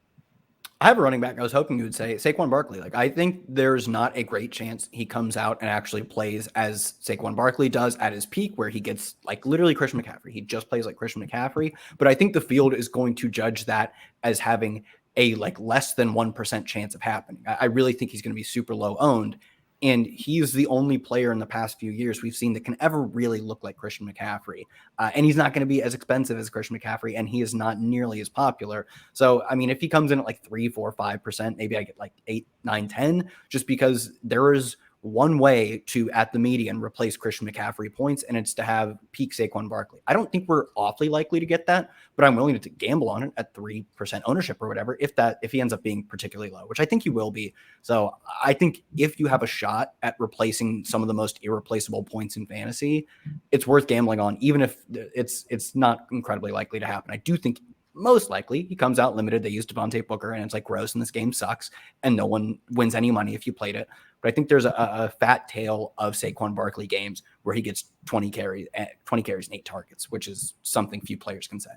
I have a running back. I was hoping you would say Saquon Barkley. Like, I think there's not a great chance he comes out and actually plays as Saquon Barkley does at his peak, where he gets like literally Christian McCaffrey. He just plays like Christian McCaffrey. But I think the field is going to judge that as having a like less than 1% chance of happening. I really think he's going to be super low owned. And he's the only player in the past few years we've seen that can ever really look like Christian McCaffrey. And he's not going to be as expensive as Christian McCaffrey, and he is not nearly as popular. So, I mean, if he comes in at like 3, 4, 5%, maybe I get like 8, 9, 10, just because there is one way to, at the median, replace Christian McCaffrey points, and it's to have peak Saquon Barkley. I don't think we're awfully likely to get that, but I'm willing to gamble on it at 3% ownership or whatever, if he ends up being particularly low, which I think he will be. So I think if you have a shot at replacing some of the most irreplaceable points in fantasy, it's worth gambling on, even if it's not incredibly likely to happen. I do think most likely he comes out limited. They use Devontae Booker, and it's like gross, and this game sucks, and no one wins any money if you played it. But I think there's a fat tail of Saquon Barkley games where he gets 20 carries and 8 targets, which is something few players can say.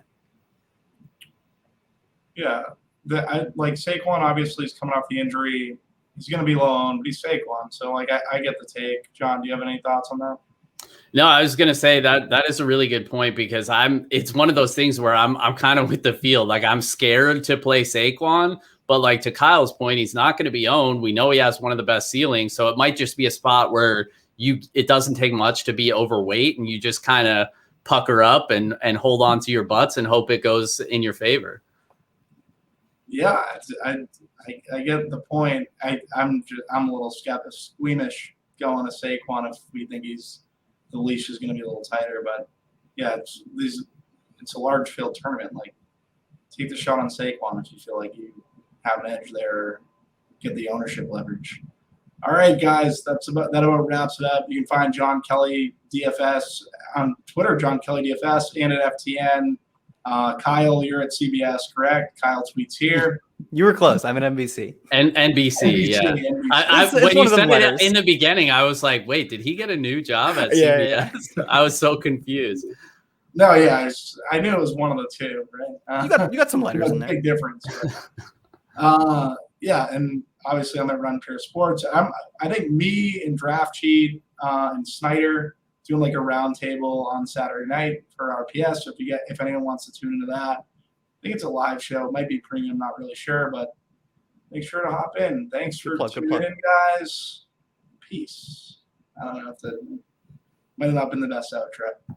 Yeah, like Saquon obviously is coming off the injury. He's going to be low owned, but he's Saquon. So like I get the take. John, do you have any thoughts on that? No, I was going to say that is a really good point, because it's one of those things where I'm kind of with the field. Like I'm scared to play Saquon, but like to Kyle's point, he's not going to be owned. We know he has one of the best ceilings. So it might just be a spot where it doesn't take much to be overweight, and you just kind of pucker up and hold on to your butts and hope it goes in your favor. Yeah, I get the point. I'm a little squeamish going to Saquon if we think the leash is going to be a little tighter. But yeah, it's a large field tournament. Like, take the shot on Saquon if you feel like you have an edge there, or get the ownership leverage. All right, guys, that about wraps it up. You can find Jon Kelly DFS on Twitter, Jon Kelly DFS, and at FTN. Kyle, you're at CBS, correct? Kyle tweets here. You were close. I'm at NBC. And NBC, yeah. NBC. When you said it in the beginning, I was like, wait, did he get a new job at CBS? Yeah. I was so confused. No, yeah, I knew it was one of the two, right? You got some letters in there. Big difference. Yeah, and obviously I'm at Run Pure Sports. I think me and Draft Cheat and Snyder doing like a round table on Saturday night for RPS. So if anyone wants to tune into that, I think it's a live show. It might be premium, not really sure, but make sure to hop in. Thanks for tuning in, guys. Peace. I don't know if might have not been the best outro.